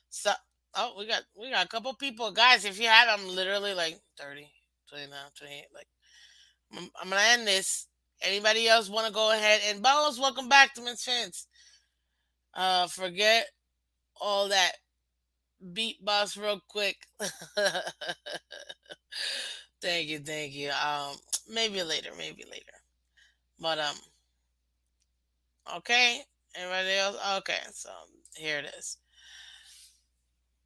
So, oh, we got a couple people, guys. If you have, I'm literally like 30, 29, 28. Like, I'm gonna end this. Anybody else want to go ahead and Ballos? Welcome back to Miss Fence. Forget all that. beatbox real quick. Thank you, thank you. Maybe later, maybe later. But okay. Everybody else, okay. So here it is.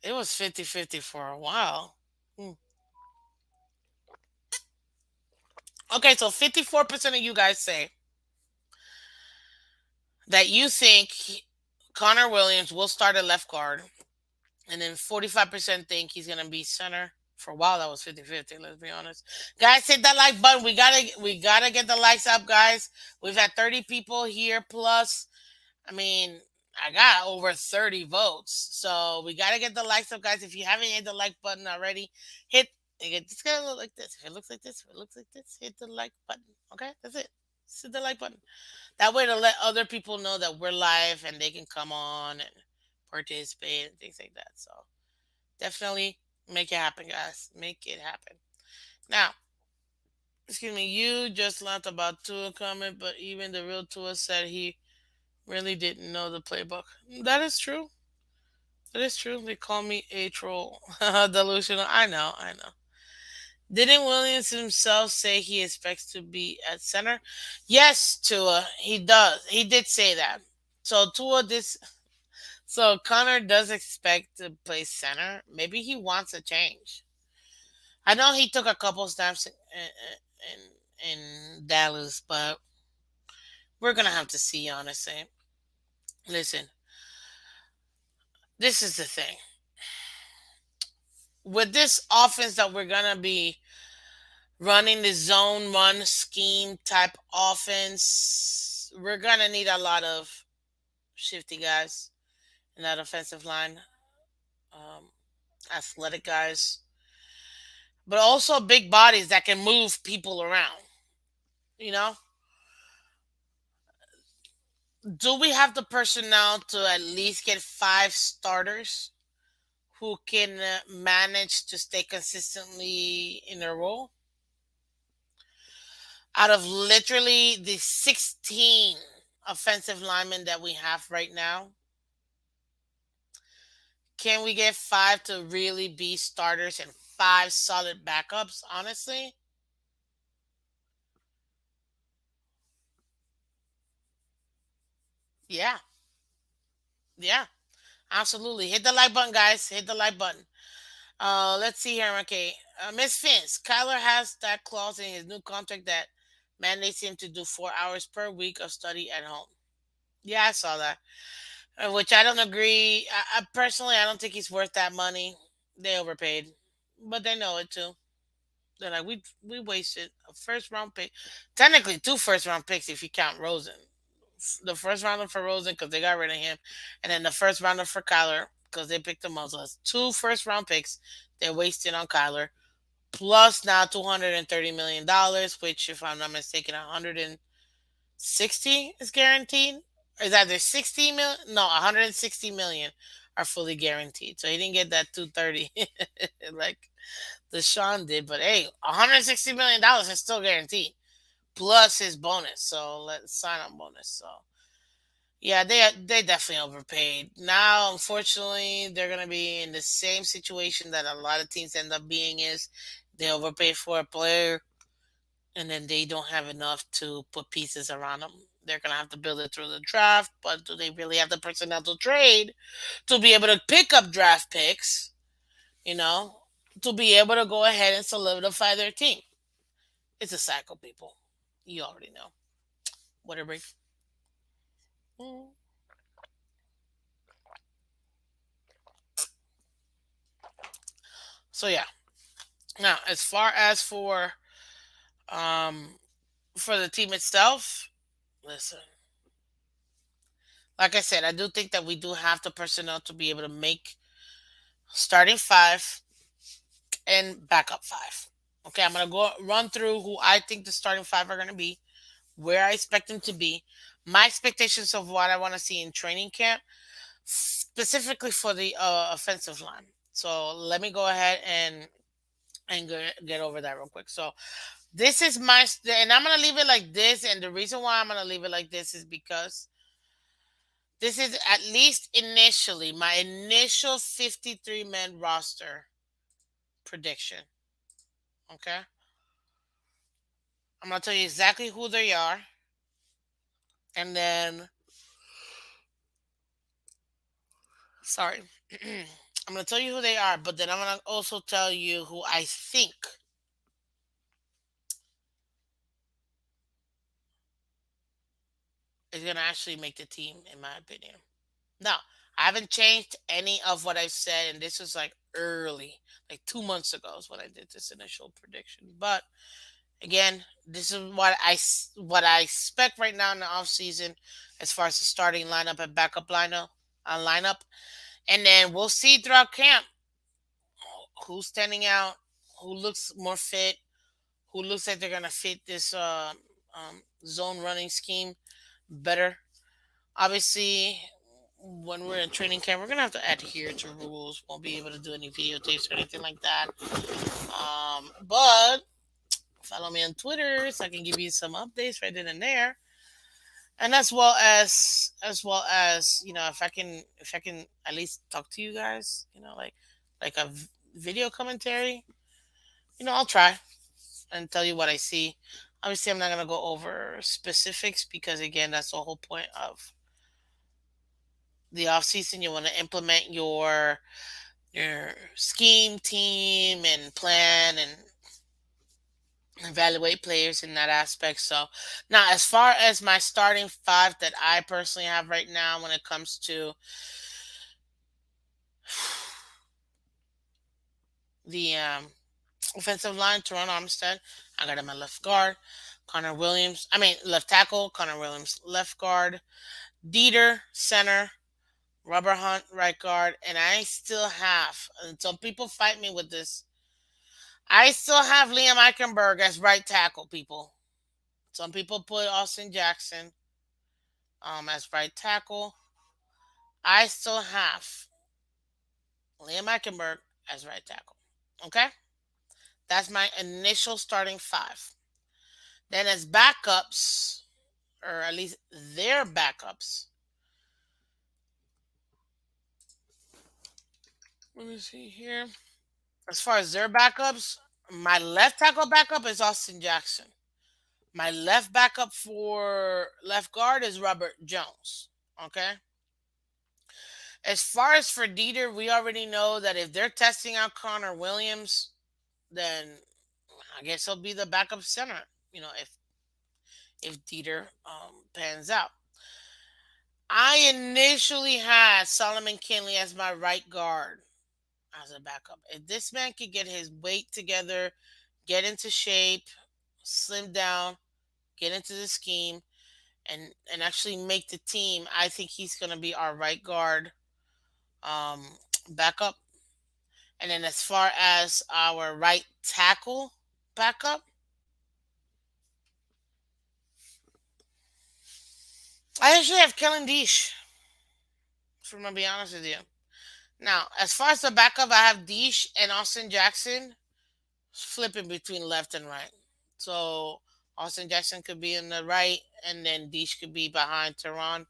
It was 50-50 for a while. Hmm. Okay, so 54% of you guys say that you think Connor Williams will start at left guard, and then 45% think he's gonna be center. For a while that was 50-50, let's be honest. Guys, hit that like button. We gotta get the likes up, guys. We've had 30 people here plus. I mean, I got over 30 votes. So we gotta get the likes up, guys. If you haven't hit the like button already, hit it's gonna look like this. If it looks like this, if it looks like this, hit the like button. Okay? That's it. Just hit the like button. That way to let other people know that we're live and they can come on and participate and things like that. So definitely make it happen, guys. Make it happen. Now, excuse me, you just learned about Tua comment, but even the real Tua said he really didn't know the playbook. That is true. That is true. They call me a troll. Delusional. I know, I know. Didn't Williams himself say he expects to be at center? Yes, Tua, he does. He did say that. So Tua this so Connor does expect to play center. Maybe he wants a change. I know he took a couple snaps in Dallas, but we're gonna have to see honestly. Listen, this is the thing. With this offense that we're gonna be running the zone run scheme type offense, we're gonna need a lot of shifty guys in that offensive line, um, athletic guys, but also big bodies that can move people around. You know, do we have the personnel to at least get five starters who can manage to stay consistently in their role? Out of literally the 16 offensive linemen that we have right now, can we get five to really be starters and five solid backups? Honestly, yeah, yeah, absolutely. Hit the like button, guys. Hit the like button. Let's see here. Okay, Miss Phins, Kyler has that clause in his new contract that mandates him to do 4 hours per week of study at home. Yeah, I saw that. Which I don't agree. I personally, I don't think he's worth that money. They overpaid, but they know it too. They're like, we wasted a first round pick, technically two first round picks if you count Rosen. The first rounder for Rosen because they got rid of him, and then the first rounder for Kyler because they picked him up. So that's two first round picks they wasted on Kyler. Plus now $230 million, which if I'm not mistaken, 160 is guaranteed. Is either 60 million? No, 160 million are fully guaranteed. So he didn't get that 230 like Deshaun did. But hey, $160 million is still guaranteed plus his bonus. So let's sign on bonus. So yeah, they definitely overpaid. Now, unfortunately, they're gonna be in the same situation that a lot of teams end up being is they overpay for a player and then they don't have enough to put pieces around them. They're gonna have to build it through the draft, but do they really have the personnel to trade to be able to pick up draft picks? You know, to be able to go ahead and solidify their team. It's a cycle, people. You already know. Whatever. Mm. So yeah. Now, as far as um for the team itself, listen. Like I said, I do think that we do have the personnel to be able to make starting five and backup five. Okay, I'm gonna go run through who I think the starting five are gonna be, where I expect them to be, my expectations of what I want to see in training camp, specifically for the offensive line. So let me go ahead and get over that real quick. So this is and I'm gonna leave it like this. And the reason why I'm gonna leave it like this is because This is at least initially my initial 53 man roster prediction. Okay. I'm going to tell you exactly who they are. And then, sorry. I'm going to tell you who they are, but then I'm going to also tell you who I think is going to actually make the team, in my opinion. No, I haven't changed any of what I said, and this was like early, like 2 months ago is when I did this initial prediction. But again, this is what I expect right now in the off season, as far as the starting lineup and backup lineup, and then we'll see throughout camp who's standing out, who looks more fit, who looks like they're gonna fit this zone running scheme better. Obviously, when we're in training camp, we're gonna have to adhere to rules. Won't be able to do any videotapes or anything like that. But follow me on Twitter so I can give you some updates right then and there. And as well as if I can at least talk to you guys, like a video commentary, I'll try and tell you what I see. Obviously, I'm not gonna go over specifics because again, that's the whole point of the off season. You want to implement your scheme, team, and plan, and evaluate players in that aspect. So now, as far as my starting five that I personally have right now, when it comes to the offensive line, Teron Armstead, I got him at left guard. Connor Williams, I mean left tackle. Connor Williams, left guard. Dieter, center. Rubber Hunt, right guard, and I still have, until people fight me with this, I still have Liam Eichenberg as right tackle, people. Some people put Austin Jackson as right tackle. I still have Liam Eichenberg as right tackle. Okay? That's my initial starting five. Then as backups, or at least their backups, let me see here. As far as their backups, my left tackle backup is Austin Jackson. My left backup for left guard is Robert Jones. Okay. As far as for Dieter, we already know that if they're testing out Connor Williams, then I guess he'll be the backup center. If Dieter pans out. I initially had Solomon Kinley as my right guard as a backup. If this man could get his weight together, get into shape, slim down, get into the scheme, and actually make the team, I think he's going to be our right guard um, backup. And then as far as our right tackle backup, I actually have Kellen Deesh. If I'm gonna be honest with you. Now, as far as the backup, I have Deesh and Austin Jackson flipping between left and right. So Austin Jackson could be in the right, and then Deesh could be behind Tehran.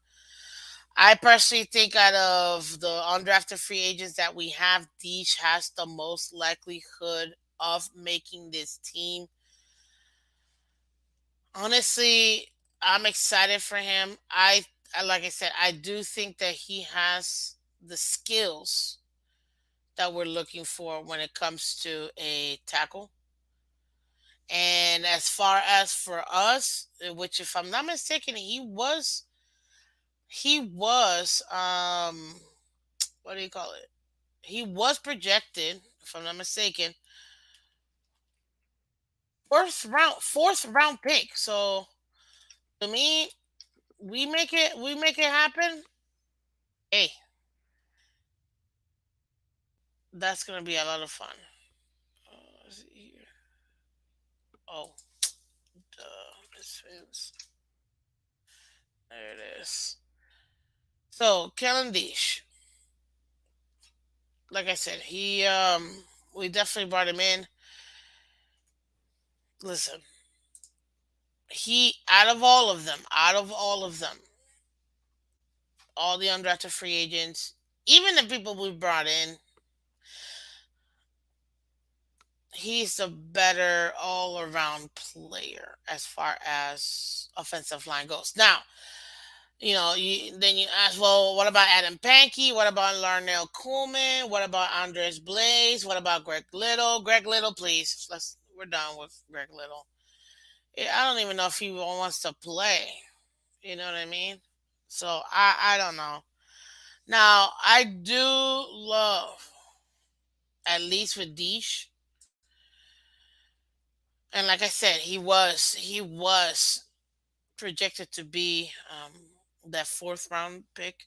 I personally think out of the undrafted free agents that we have, Deesh has the most likelihood of making this team. Honestly, I'm excited for him. Like I said, I do think that he has the skills that we're looking for when it comes to a tackle. And as far as for us, which if I'm not mistaken, he was what do you call it? He was projected, if I'm not mistaken, fourth round pick. So to me, we make it happen. Hey, that's gonna be a lot of fun. Let's see here. Oh, Miss Phins. There it is. So Kellen Deesh, like I said, we definitely brought him in. Listen, he out of all of them, all the undrafted free agents, even the people we brought in, he's a better all around player as far as offensive line goes. Now, then you ask, well, what about Adam Pankey? What about Larnell Coolman? What about Andres Blaze? What about Greg Little? Greg Little, please. We're done with Greg Little. I don't even know if he wants to play. You know what I mean? So I don't know. Now I do love, at least with Deesh, and like I said, he was projected to be that fourth round pick,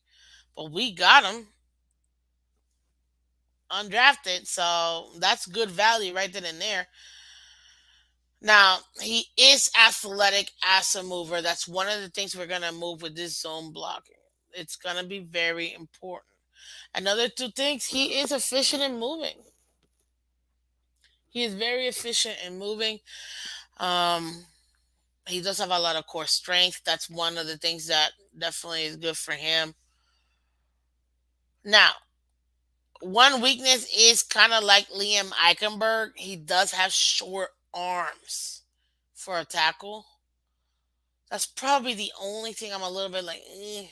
but we got him undrafted, so that's good value right then and there. Now he is athletic as a mover. That's one of the things we're gonna move with this zone blocking. It's gonna be very important. Another two things, he is efficient in moving. He is very efficient in moving. Um, he does have a lot of core strength. That's one of the things that definitely is good for him. Now, one weakness is kind of like Liam Eichenberg. He does have short arms for a tackle. That's probably the only thing I'm a little bit like, eh.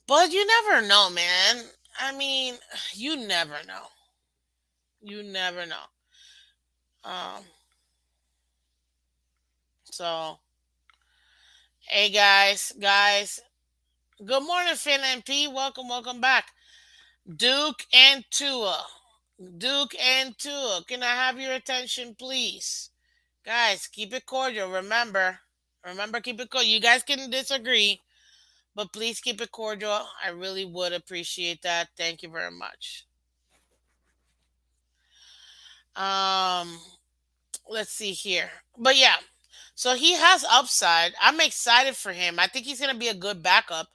But you never know, man. I mean, you never know. You never know. Um, so, hey guys, good morning, Finn and P. Welcome back. Duke and Tua. Duke and Tua. Can I have your attention, please? Guys, keep it cordial. Remember, keep it cordial. You guys can disagree, but please keep it cordial. I really would appreciate that. Thank you very much. Um, let's see here. But yeah, so he has upside. I'm excited for him. I think he's gonna be a good backup.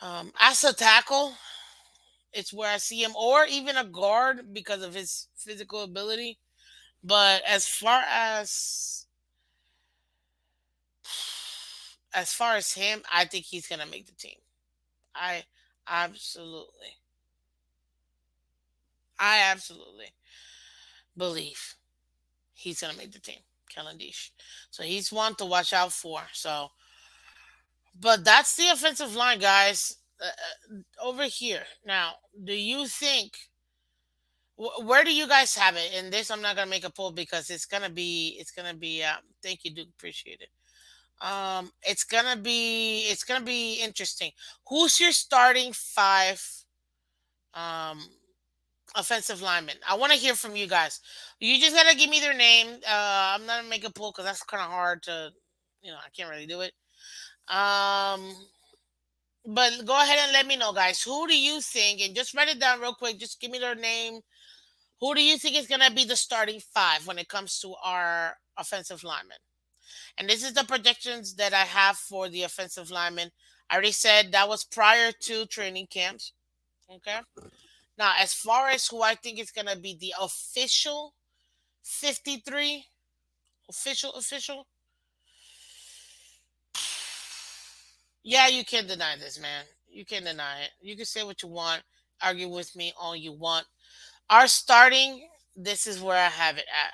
As a tackle, it's where I see him, or even a guard because of his physical ability. But as far as him, I think he's gonna make the team. I absolutely, I absolutely believe he's gonna make the team. Kellen Deesh. So he's one to watch out for. So, but that's the offensive line, guys. Over here now, do you think? Where do you guys have it? In this, I'm not gonna make a poll because it's gonna be. Thank you, Duke. Appreciate it. It's gonna be interesting. Who's your starting five um offensive linemen? I want to hear from you guys. You just gotta give me their name. I'm not gonna make a poll because that's kind of hard to, I can't really do it. Um, but go ahead and let me know, guys. Who do you think? And just write it down real quick. Just give me their name. Who do you think is gonna be the starting five when it comes to our offensive linemen? And this is the projections that I have for the offensive linemen. I already said that was prior to training camps. Okay. Now, as far as who I think is going to be the official 53, official, yeah, you can't deny this, man. You can't deny it. You can say what you want, argue with me all you want. Our starting, this is where I have it at.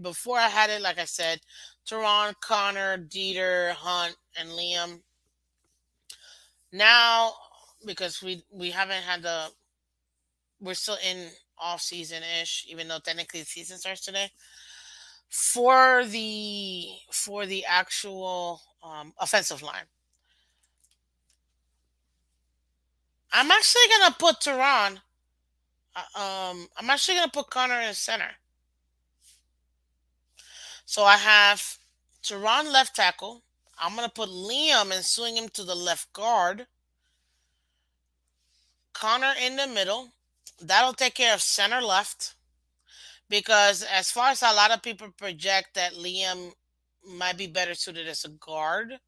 Before I had it, like I said, Teron, Connor, Dieter, Hunt, and Liam. Now, because we haven't had we're still in off season ish, even though technically the season starts today. For the actual offensive line, I'm actually gonna put Teron. I'm actually gonna put Connor in center. So I have Teron left tackle. I'm gonna put Liam and swing him to the left guard. Connor in the middle. That'll take care of center left. Because as far as a lot of people project that Liam might be better suited as a guard,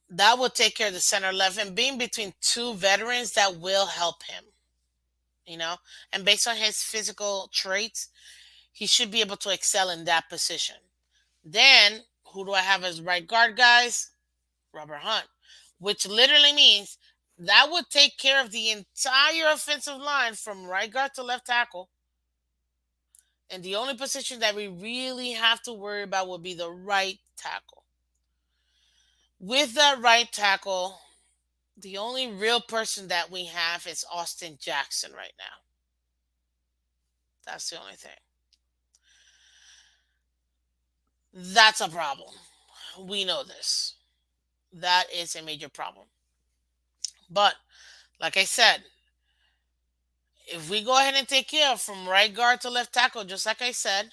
that will take care of the center left, and being between two veterans that will help him. You know, and based on his physical traits, he should be able to excel in that position. Then who do I have as right guard, guys? Robert Hunt, which literally means that would take care of the entire offensive line from right guard to left tackle. And the only position that we really have to worry about would be the right tackle. With that right tackle, the only real person that we have is Austin Jackson right now. That's the only thing. That's a problem. We know this. That is a major problem. But like I said, if we go ahead and take care of from right guard to left tackle, just like I said,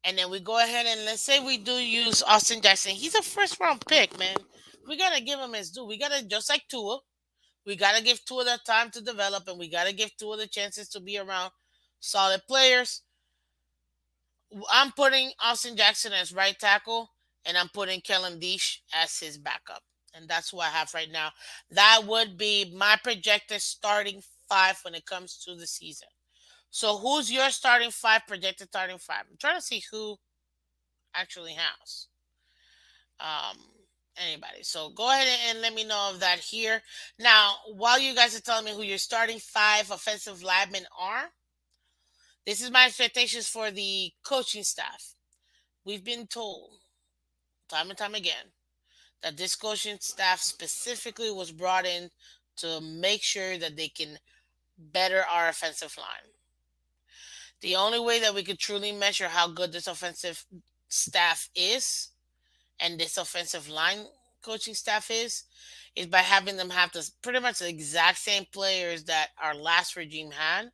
and then we go ahead and let's say we do use Austin Jackson, he's a first round pick, man. We gotta give him his due. We gotta just like Tua. We gotta give Tua the time to develop, and we gotta give Tua the chances to be around solid players. I'm putting Austin Jackson as right tackle, and I'm putting Kellen Deesh as his backup. And that's who I have right now. That would be my projected starting five when it comes to the season. So, who's your starting five, projected starting five? I'm trying to see who actually has um, anybody. So, go ahead and let me know of that here. Now, while you guys are telling me who your starting five offensive linemen are, this is my expectations for the coaching staff. We've been told time and time again that this coaching staff specifically was brought in to make sure that they can better our offensive line. The only way that we could truly measure how good this offensive staff is and this offensive line coaching staff is by having them have this pretty much the exact same players that our last regime had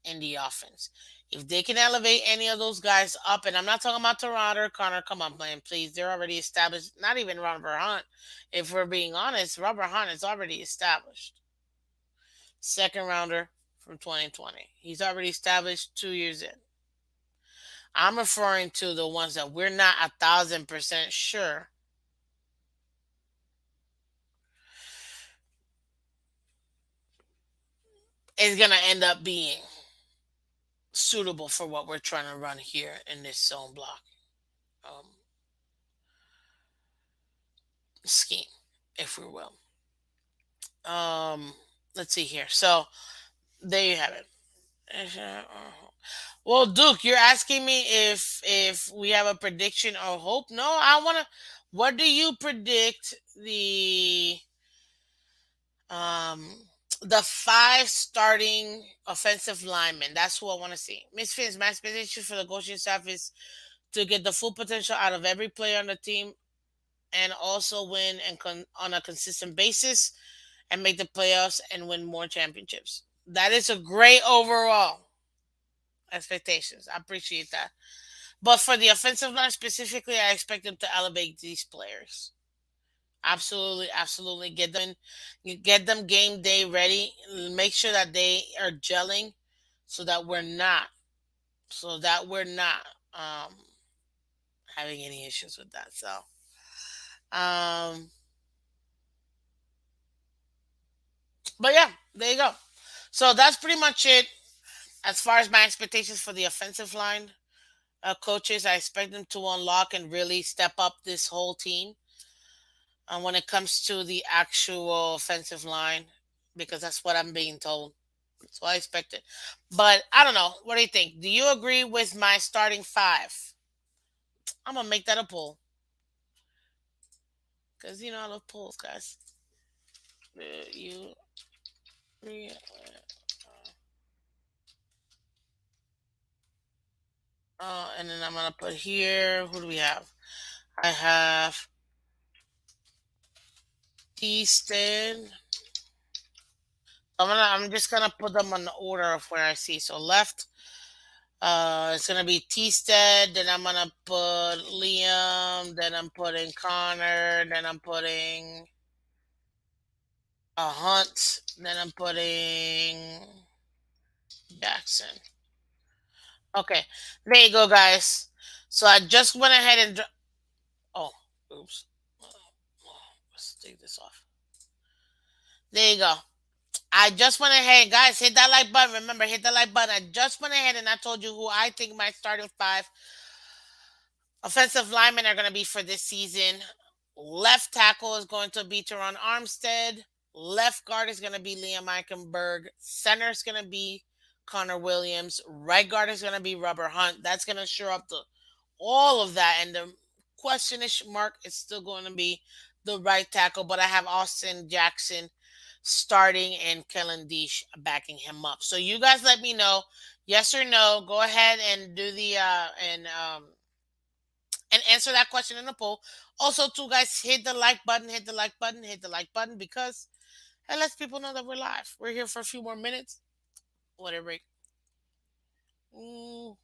in the offense. If they can elevate any of those guys up, and I'm not talking about Toronto or Connor, come on, man, please. They're already established. Not even Robert Hunt. If we're being honest, Robert Hunt is already established. Second rounder from 2020. He's already established 2 years in. I'm referring to the ones that we're not 1,000% sure is going to end up being suitable for what we're trying to run here in this zone block um, scheme, if we will. Um, let's see here. So there you have it. Well, Duke, you're asking me if we have a prediction or hope. No, I want to. What do you predict um the five starting offensive linemen? That's who I want to see. Miss Fins, my expectation for the coaching staff is to get the full potential out of every player on the team, and also win and on a consistent basis, and make the playoffs and win more championships. That is a great overall expectations. I appreciate that. But for the offensive line specifically, I expect them to elevate these players. Absolutely, absolutely. Get them game day ready. Make sure that they are gelling, so that we're not um, having any issues with that. So, um, but yeah, there you go. So that's pretty much it as far as my expectations for the offensive line. Coaches, I expect them to unlock and really step up this whole team when it comes to the actual offensive line, because that's what I'm being told. So I expect it. But I don't know. What do you think? Do you agree with my starting five? I'm going to make that a poll because, I love polls, guys. You agree? And then I'm going to put here, who do we have? I have Easton. I'm just gonna put them on the order of where I see. So left, it's gonna be Teasted. Then I'm gonna put Liam. Then I'm putting Connor. Then I'm putting Hunt. Then I'm putting Jackson. Okay, there you go, guys. So I just went ahead and oh, oops. Let's take this off. There you go. I just went ahead, guys. Hit that like button. Remember, hit the like button. I just went ahead and I told you who I think my starting five offensive linemen are going to be for this season. Left tackle is going to be Teron Armstead. Left guard is going to be Liam Eichenberg. Center is going to be Connor Williams. Right guard is going to be Robert Hunt. That's going to shore up the all of that. And the questionish mark is still going to be the right tackle. But I have Austin Jackson starting and Kellen Deesh backing him up. So you guys let me know, yes or no. Go ahead and do the and answer that question in the poll. Also, too, guys, hit the like button, hit the like button, hit the like button because it lets people know that we're live. We're here for a few more minutes. Whatever. Mm.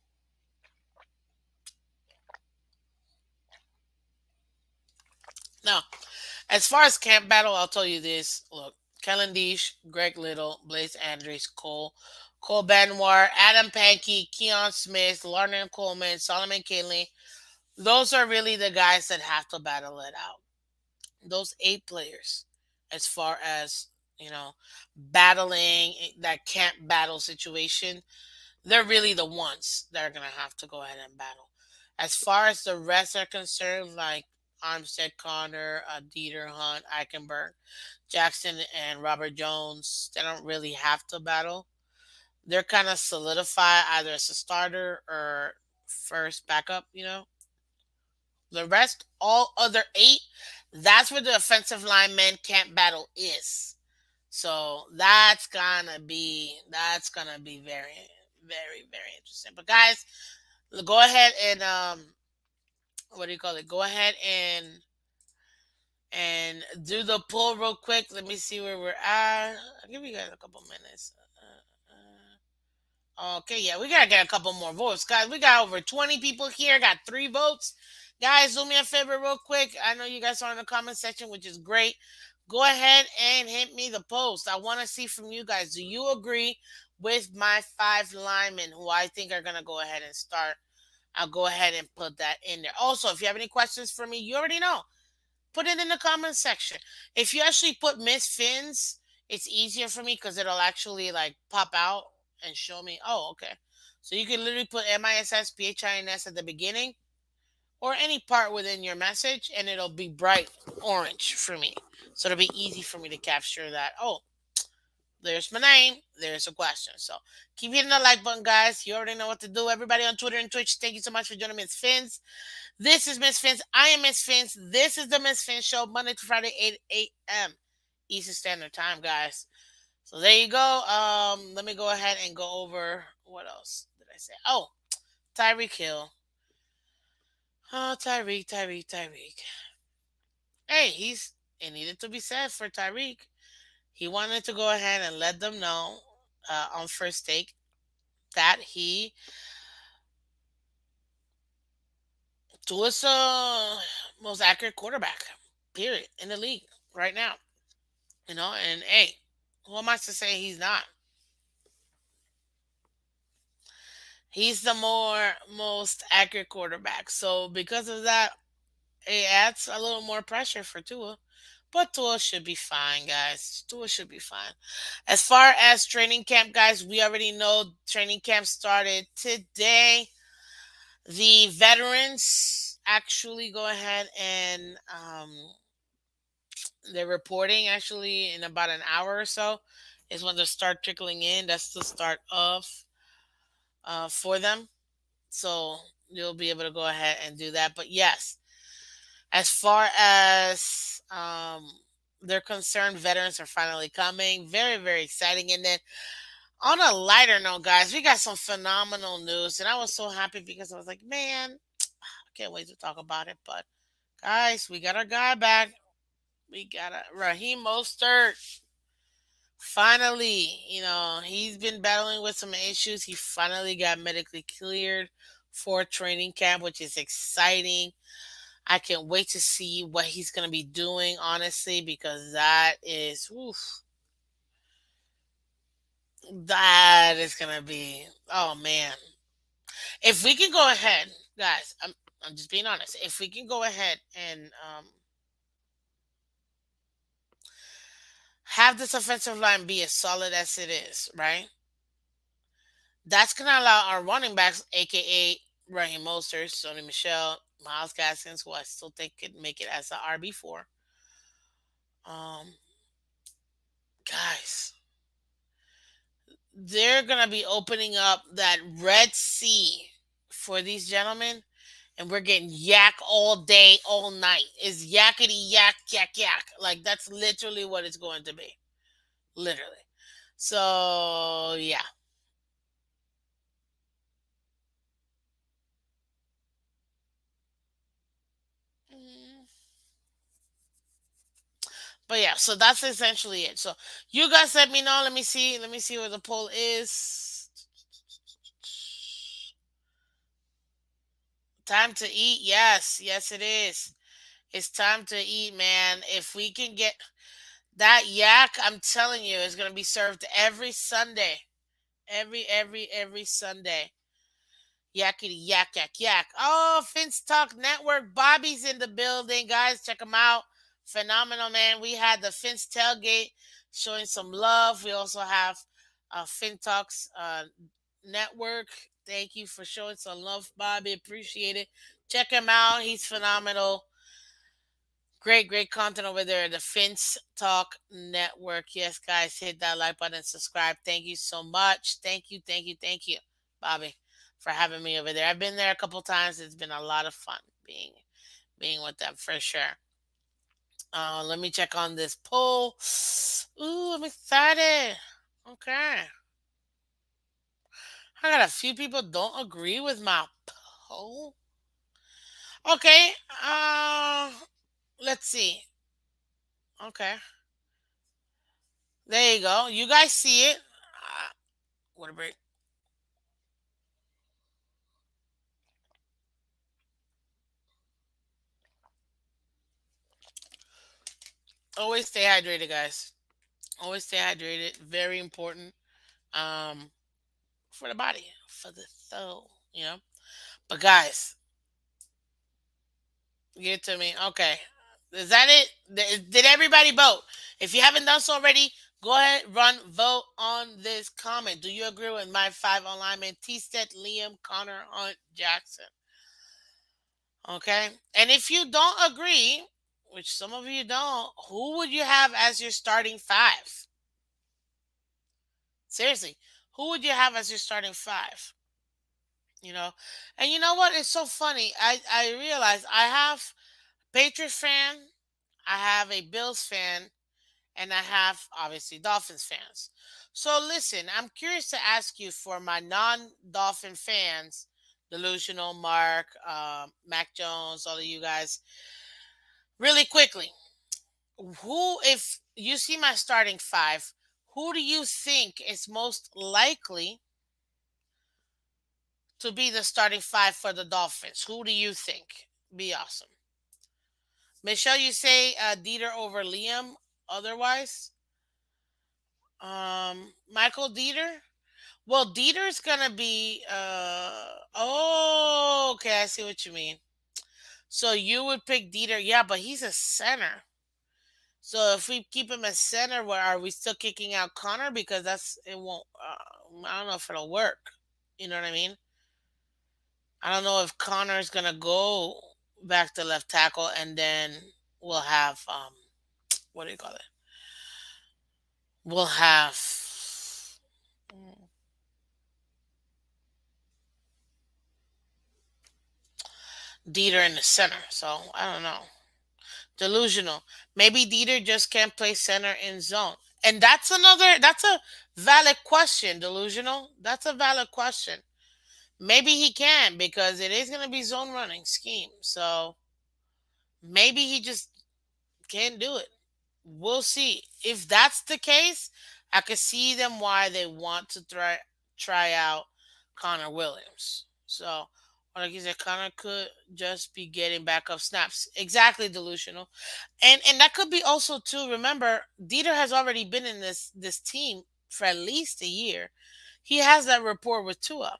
Now, as far as camp battle, I'll tell you this. Look, Kellen Deesh, Greg Little, Blaze Andrews, Cole Benoit, Adam Pankey, Keon Smith, Larner Coleman, Solomon Kinley. Those are really the guys that have to battle it out. Those 8 players, as far as battling that camp battle situation, they're really the ones that are gonna have to go ahead and battle. As far as the rest are concerned, like Armstead, Connor, Dieter, Hunt, Eichenberg, Jackson, and Robert Jones, they don't really have to battle. They're kind of solidified either as a starter or first backup. The rest, all other 8, that's where the offensive lineman camp battle is. So that's gonna be very, very, very interesting. But guys, go ahead and what do you call it? Go ahead and do the poll real quick. Let me see where we're at. I'll give you guys a couple minutes. Okay, yeah, we gotta get a couple more votes, guys. We got over 20 people here. Got 3 votes. Guys, do me a favor real quick. I know you guys are in the comment section, which is great. Go ahead and hit me the post. I want to see from you guys. Do you agree with my 5 linemen who I think are gonna go ahead and start? I'll go ahead and put that in there. Also, if you have any questions for me, you already know. Put it in the comment section. If you actually put Miss Phins, it's easier for me because it'll actually like pop out and show me. Oh, okay. So you can literally put MISSPHINS at the beginning or any part within your message, and it'll be bright orange for me. So it'll be easy for me to capture that. Oh, there's my name. There's a question. So keep hitting the like button, guys. You already know what to do. Everybody on Twitter and Twitch, thank you so much for joining me. It's Phins. This is Miss Phins. I am Miss Phins. This is the Miss Phins Show, Monday to Friday, 8 a.m. Eastern Standard Time, guys. So there you go. Let me go ahead and go over what else did I say? Oh, Tyreek Hill. Oh, Tyreek. Hey, it needed to be said for Tyreek. He wanted to go ahead and let them know on first take that he was the most accurate quarterback, period, in the league right now. And hey, who am I to say he's not? He's the most accurate quarterback. So because of that, it adds a little more pressure for Tua. But Tua should be fine, guys. Tua should be fine. As far as training camp, guys, we already know training camp started today. The veterans actually go ahead and they're reporting actually in about an hour or so is when they start trickling in. That's the start of for them. So you'll be able to go ahead and do that. But yes, as far as they're concerned, veterans are finally coming. Very, very exciting. And then on a lighter note, guys, we got some phenomenal news. And I was so happy because I was like, man, I can't wait to talk about it. But guys, we got our guy back. We got Raheem Mostert. Finally, he's been battling with some issues. He finally got medically cleared for training camp, which is exciting. I can't wait to see what he's going to be doing, honestly, because that is going to be, oh man. If we can go ahead, guys, I'm just being honest. If we can go ahead and have this offensive line be as solid as it is, right? That's going to allow our running backs, aka Raheem Mostert, Sony Michelle. Miles Gaskins, who I still think could make it as the RB4. Um, guys, they're gonna be opening up that Red Sea for these gentlemen, and we're getting yak all day, all night. Is yakety yak yak yak. Like that's literally what it's going to be. Literally. So yeah. Mm. But yeah, so that's essentially it. So you guys let me know. Let me see. Let me see where the poll is. Time to eat. Yes, yes, it is. It's time to eat, man. If we can get that yak, I'm telling you, is gonna be served every Sunday. Every Sunday. Yakety yak yak yak. Oh, Finch Talk Network. Bobby's in the building, guys. Check him out. Phenomenal, man. We had the Finch tailgate showing some love. We also have Fin Talks Network. Thank you for showing some love, Bobby. Appreciate it. Check him out. He's phenomenal. Great content over there. The Finch Talk Network. Yes, guys, hit that like button and subscribe. Thank you so much. Thank you, Bobby, for having me over there. I've been there a couple times. It's been a lot of fun being with them for sure. Let me check on this poll. Ooh, I'm excited. Okay, I got a few people don't agree with my poll. Okay, let's see. Okay, there you go. You guys see it. What a break. Always stay hydrated, guys. Always stay hydrated. Very important. Um, for the body, for the soul. You know. But guys, give it to me. Okay. Is that it? Did everybody vote? If you haven't done so already, go ahead, run, vote on this comment. Do you agree with my five alignment? T-Stet, Liam, Connor, Hunt, Jackson. Okay. And if you don't agree, which some of you don't, who would you have as your starting five? Seriously, who would you have as your starting five? You know, and you know what? It's so funny. I realize I have Patriots fan, I have a Bills fan, and I have obviously Dolphins fans. So listen, I'm curious to ask you for my non-Dolphin fans, delusional Mark, Mac Jones, all of you guys, really quickly. Who, if you see my starting five, who do you think is most likely to be the starting five for the Dolphins? Who do you think? Be awesome. Michelle, you say Dieter over Liam. Otherwise, Michael Dieter. Well, Dieter's gonna be. Oh, okay. I see what you mean. So you would pick Dieter, yeah, but he's a center. So if we keep him as center, where are we still kicking out Connor? Because that's it won't. I don't know if it'll work. You know what I mean? I don't know if Connor's gonna go back to left tackle, and then we'll have what do you call it? We'll have Dieter in the center. So I don't know. Delusional. Maybe Dieter just can't play center in zone, and that's another. That's a valid question. Delusional. That's a valid question. Maybe he can because it is going to be zone running scheme. So maybe he just can't do it. We'll see. If that's the case, I could see them why they want to try out Connor Williams. So, like you said, Connor could just be getting backup snaps. Exactly, delusional, and that could be also too. Remember, Dieter has already been in this team for at least a year. He has that rapport with Tua.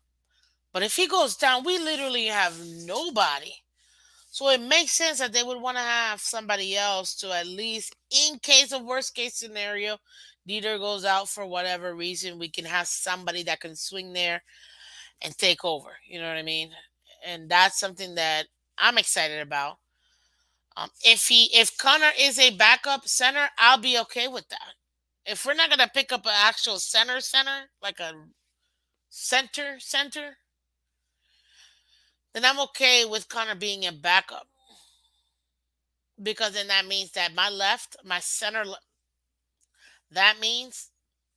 But if he goes down, we literally have nobody. So it makes sense that they would want to have somebody else to at least, in case of worst case scenario, Dieter goes out for whatever reason, we can have somebody that can swing there and take over. You know what I mean? And that's something that I'm excited about. If Connor is a backup center, I'll be okay with that. If we're not gonna pick up an actual center, like a center, then I'm okay with Connor being a backup because then that means that my center, that means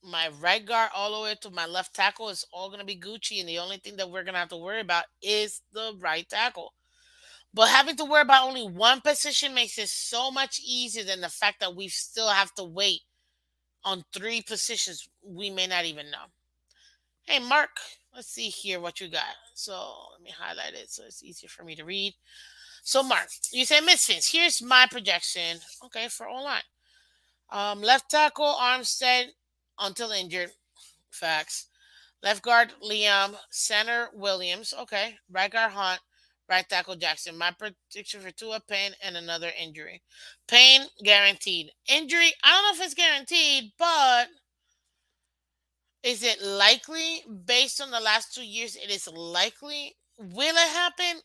my right guard all the way to my left tackle is all gonna be Gucci, and the only thing that we're gonna have to worry about is the right tackle. But having to worry about only one position makes it so much easier than the fact that we still have to wait on three positions we may not even know. Hey, Mark, let's see here what you got. So let me highlight it so it's easier for me to read. So, Mark, you say Misfits. Here's my projection. Okay, for O line. Left tackle Armstead until injured. Facts. Left guard Liam. Center Williams. Okay. Right guard Hunt. Right tackle Jackson. My prediction for Tua Payne and another injury. Payne guaranteed. Injury, I don't know if it's guaranteed, but is it likely? Based on the last 2 years, it is likely. Will it happen?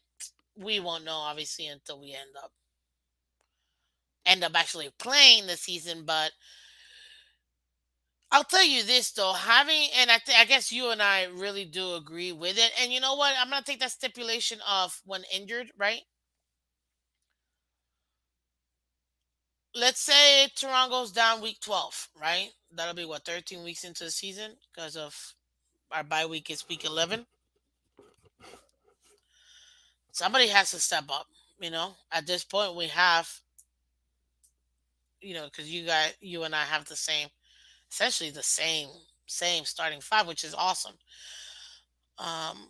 We won't know obviously until we end up actually playing the season. But I'll tell you this though, having and I guess you and I really do agree with it. And you know what? I'm gonna take that stipulation of when injured, right? Let's say Toronto's down week 12, right? That'll be what 13 weeks into the season because of our bye week is week 11. Somebody has to step up. At this point we have, because you and I have the same, essentially the same starting five, which is awesome. Um,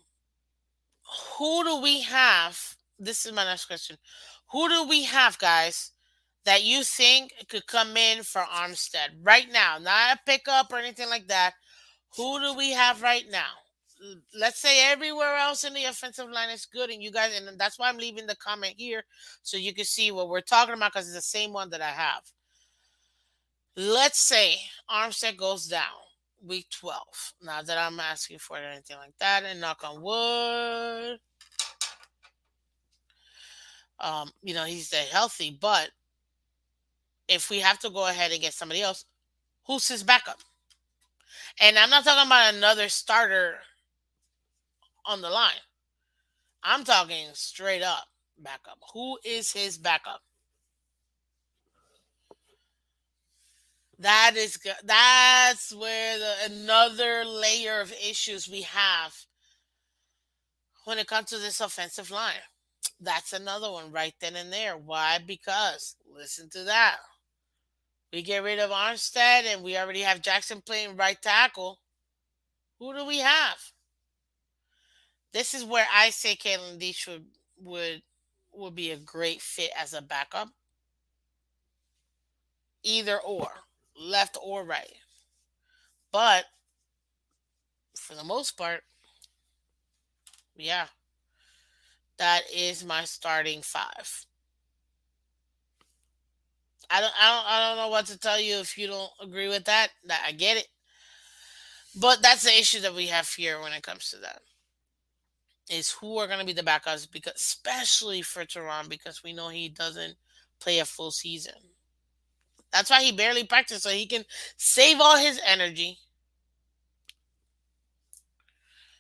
who do we have? This is my next question. Who do we have, guys, that you think could come in for Armstead right now? Not a pickup or anything like that. Who do we have right now? Let's say everywhere else in the offensive line is good, and you guys, and that's why I'm leaving the comment here so you can see what we're talking about because it's the same one that I have. Let's say Armstead goes down week 12. Not that I'm asking for it or anything like that, and knock on wood, he stay healthy. But if we have to go ahead and get somebody else, who's his backup? And I'm not talking about another starter on the line. I'm talking straight up backup. Who is his backup? That's where another layer of issues we have when it comes to this offensive line. That's another one right then and there. Why? Because listen to that. We get rid of Armstead and we already have Jackson playing right tackle. Who do we have? This is where I say Kalen Leach would be a great fit as a backup. Either or, left or right. But for the most part, yeah, that is my starting five. I don't know what to tell you if you don't agree with that. That I get it. But that's the issue that we have here when it comes to that. Is who are going to be the backups because especially for Tehran because we know he doesn't play a full season. That's why he barely practiced so he can save all his energy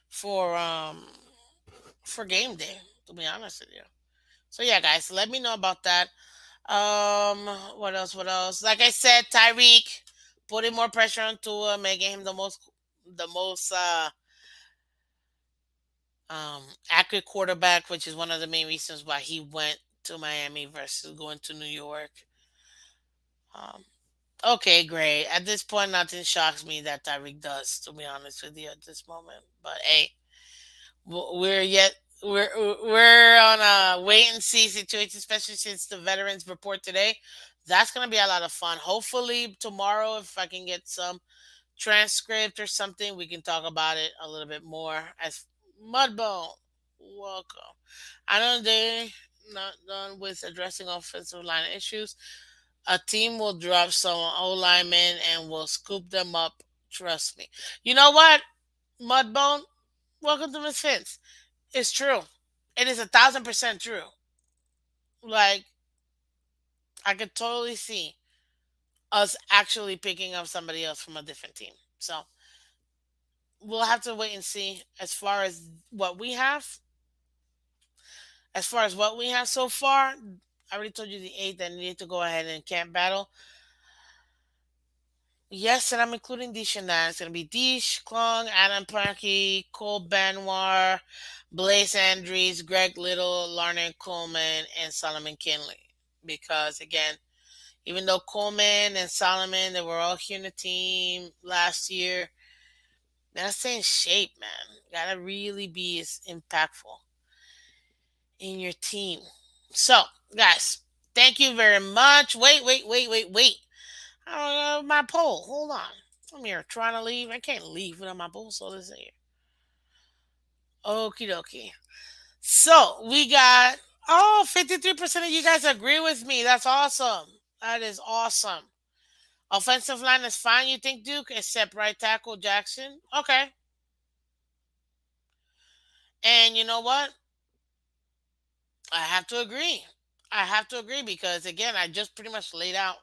for game day, to be honest with you. So yeah, guys, let me know about that. What else? What else? Like I said, Tyreek putting more pressure on Tua, making him the most um accurate quarterback, which is one of the main reasons why he went to Miami versus going to New York. Um, okay, great. At this point, nothing shocks me that Tyreek does, to be honest with you, at this moment. But hey, we're yet we're on a wait and see situation, especially since the veterans report today. That's gonna be a lot of fun. Hopefully tomorrow, if I can get some transcript or something, we can talk about it a little bit more. As Mudbone, welcome. I know they're not done with addressing offensive line issues. A team will drop some O linemen and will scoop them up. Trust me. You know what, Mudbone? Welcome to Miss Phins. It's true. It is 1,000% true. Like, I could totally see us actually picking up somebody else from a different team. So we'll have to wait and see. What we have, as far as what we have so far, I already told you the eight that needed to go ahead and camp battle. Yes, and I'm including Dishan. It's gonna be Dish, Klong, Adam Parkey, Cole Benoit, Blaze Andrews, Greg Little, Larner Coleman, and Solomon Kinley. Because again, even though Coleman and Solomon, they were all here in the team last year, they're not staying in shape, man. Gotta really be as impactful in your team. So, guys, thank you very much. Wait. I don't know my poll. Hold on. I'm here trying to leave. I can't leave without my poll, so let's see. Okie dokie. So, we got, 53% of you guys agree with me. That's awesome. That is awesome. Offensive line is fine, you think, Duke, except right tackle Jackson? Okay. And you know what? I have to agree. I have to agree because, again, I just pretty much laid out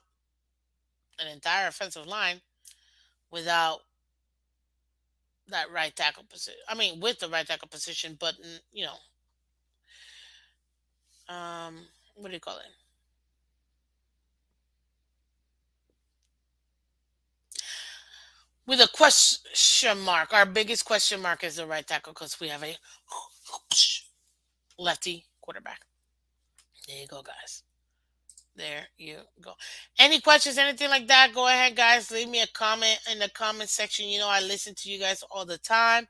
an entire offensive line without that right tackle position. I mean, with the right tackle position, but, what do you call it? With a question mark. Our biggest question mark is the right tackle because we have a lefty quarterback. There you go, guys. There you go. Any questions, anything like that? Go ahead, guys. Leave me a comment in the comment section. You know, I listen to you guys all the time.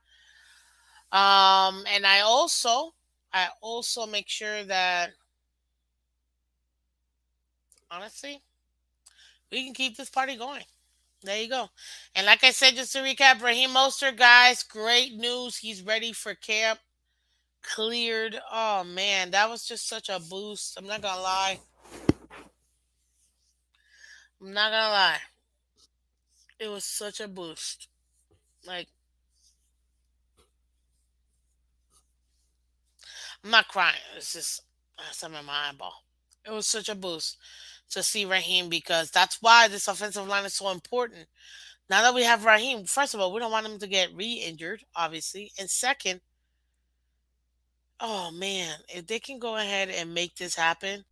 And I also make sure that honestly, we can keep this party going. There you go. And like I said, just to recap, Raheem Mostert, guys, great news. He's ready for camp. Cleared. Oh man, that was just such a boost. I'm not gonna lie. I'm not gonna lie. It was such a boost. Like, I'm not crying. It's just something in my eyeball. It was such a boost to see Raheem because that's why this offensive line is so important. Now that we have Raheem, first of all, we don't want him to get re-injured, obviously, and second, oh man, if they can go ahead and make this happen,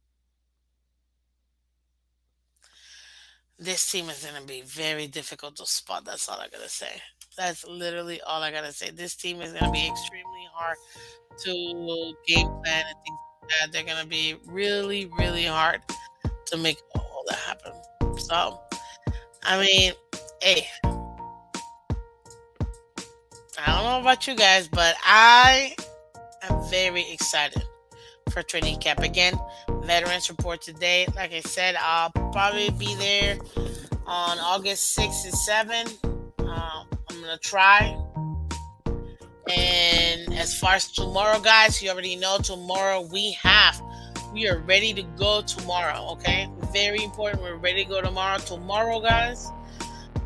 this team is going to be very difficult to spot. That's all I gotta say. That's literally all I gotta say. This team is going to be extremely hard to game plan and things like that. They're going to be really, really hard to make all that happen. So, I mean, hey, I don't know about you guys, but I am very excited for training camp again. Veterans report today. Like I said, I'll probably be there on August 6th and 7th. I'm gonna try. And as far as tomorrow, guys, you already know tomorrow we are ready to go tomorrow. Okay, very important. We're ready to go tomorrow. Tomorrow, guys.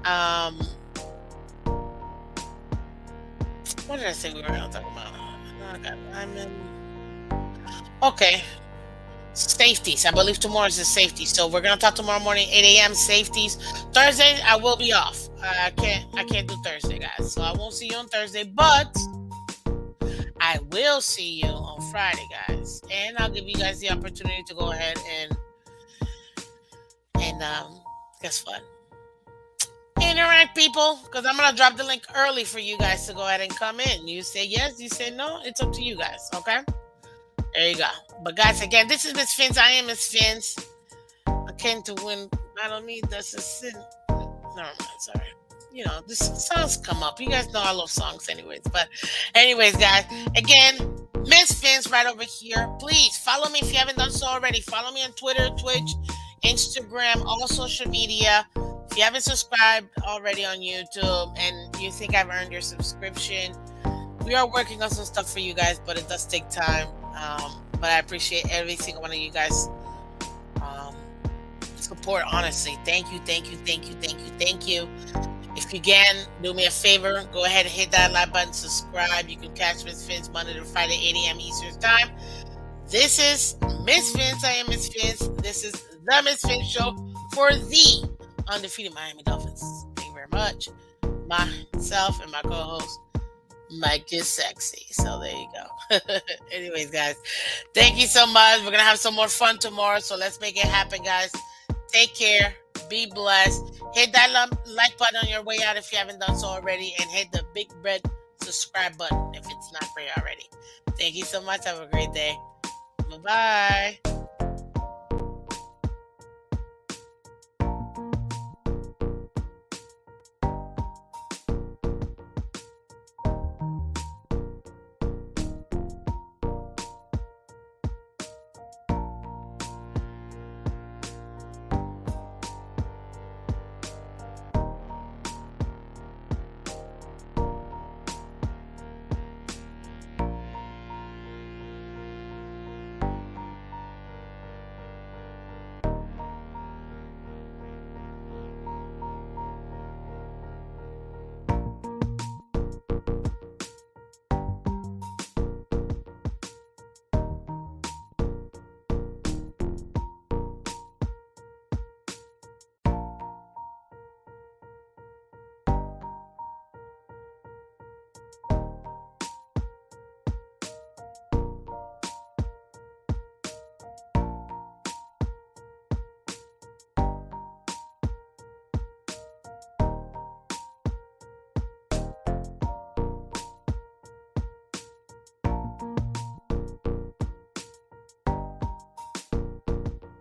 Um, what did I say we were gonna talk about? I'm in. Okay, safeties. I believe tomorrow is the safety. So we're gonna talk tomorrow morning, 8 a.m. Safeties. Thursday I will be off. I can't do Thursday, guys. So I won't see you on Thursday, but I will see you on Friday, guys. And I'll give you guys the opportunity to go ahead and guess what? Interact, people, because I'm gonna drop the link early for you guys to go ahead and come in. You say yes, you say no. It's up to you guys. Okay. There you go. But guys, again, this is Miss Phins. I am Miss Phins. I came to win. I don't need this. A sin. Never mind. Sorry. You know, this songs come up. You guys know I love songs, anyways. But, anyways, guys, again, Miss Phins right over here. Please follow me if you haven't done so already. Follow me on Twitter, Twitch, Instagram, all social media. If you haven't subscribed already on YouTube and you think I've earned your subscription, we are working on some stuff for you guys, but it does take time. But I appreciate every single one of you guys um, support. Honestly, thank you, thank you, thank you, thank you, thank you. If you can, do me a favor, go ahead and hit that like button, subscribe. You can catch Miss Phins Monday to Friday, 8 a.m. Eastern Time. This is Miss Phins. I am Miss Phins. This is the Miss Phins show for the undefeated Miami Dolphins. Thank you very much. Myself and my co-host Mike is sexy. So there you go. Anyways, guys, thank you so much. We're gonna have some more fun tomorrow. So let's make it happen, guys. Take care. Be blessed. Hit that like button on your way out if you haven't done so already, and hit the big red subscribe button if it's not there already. Thank you so much. Have a great day. Bye bye.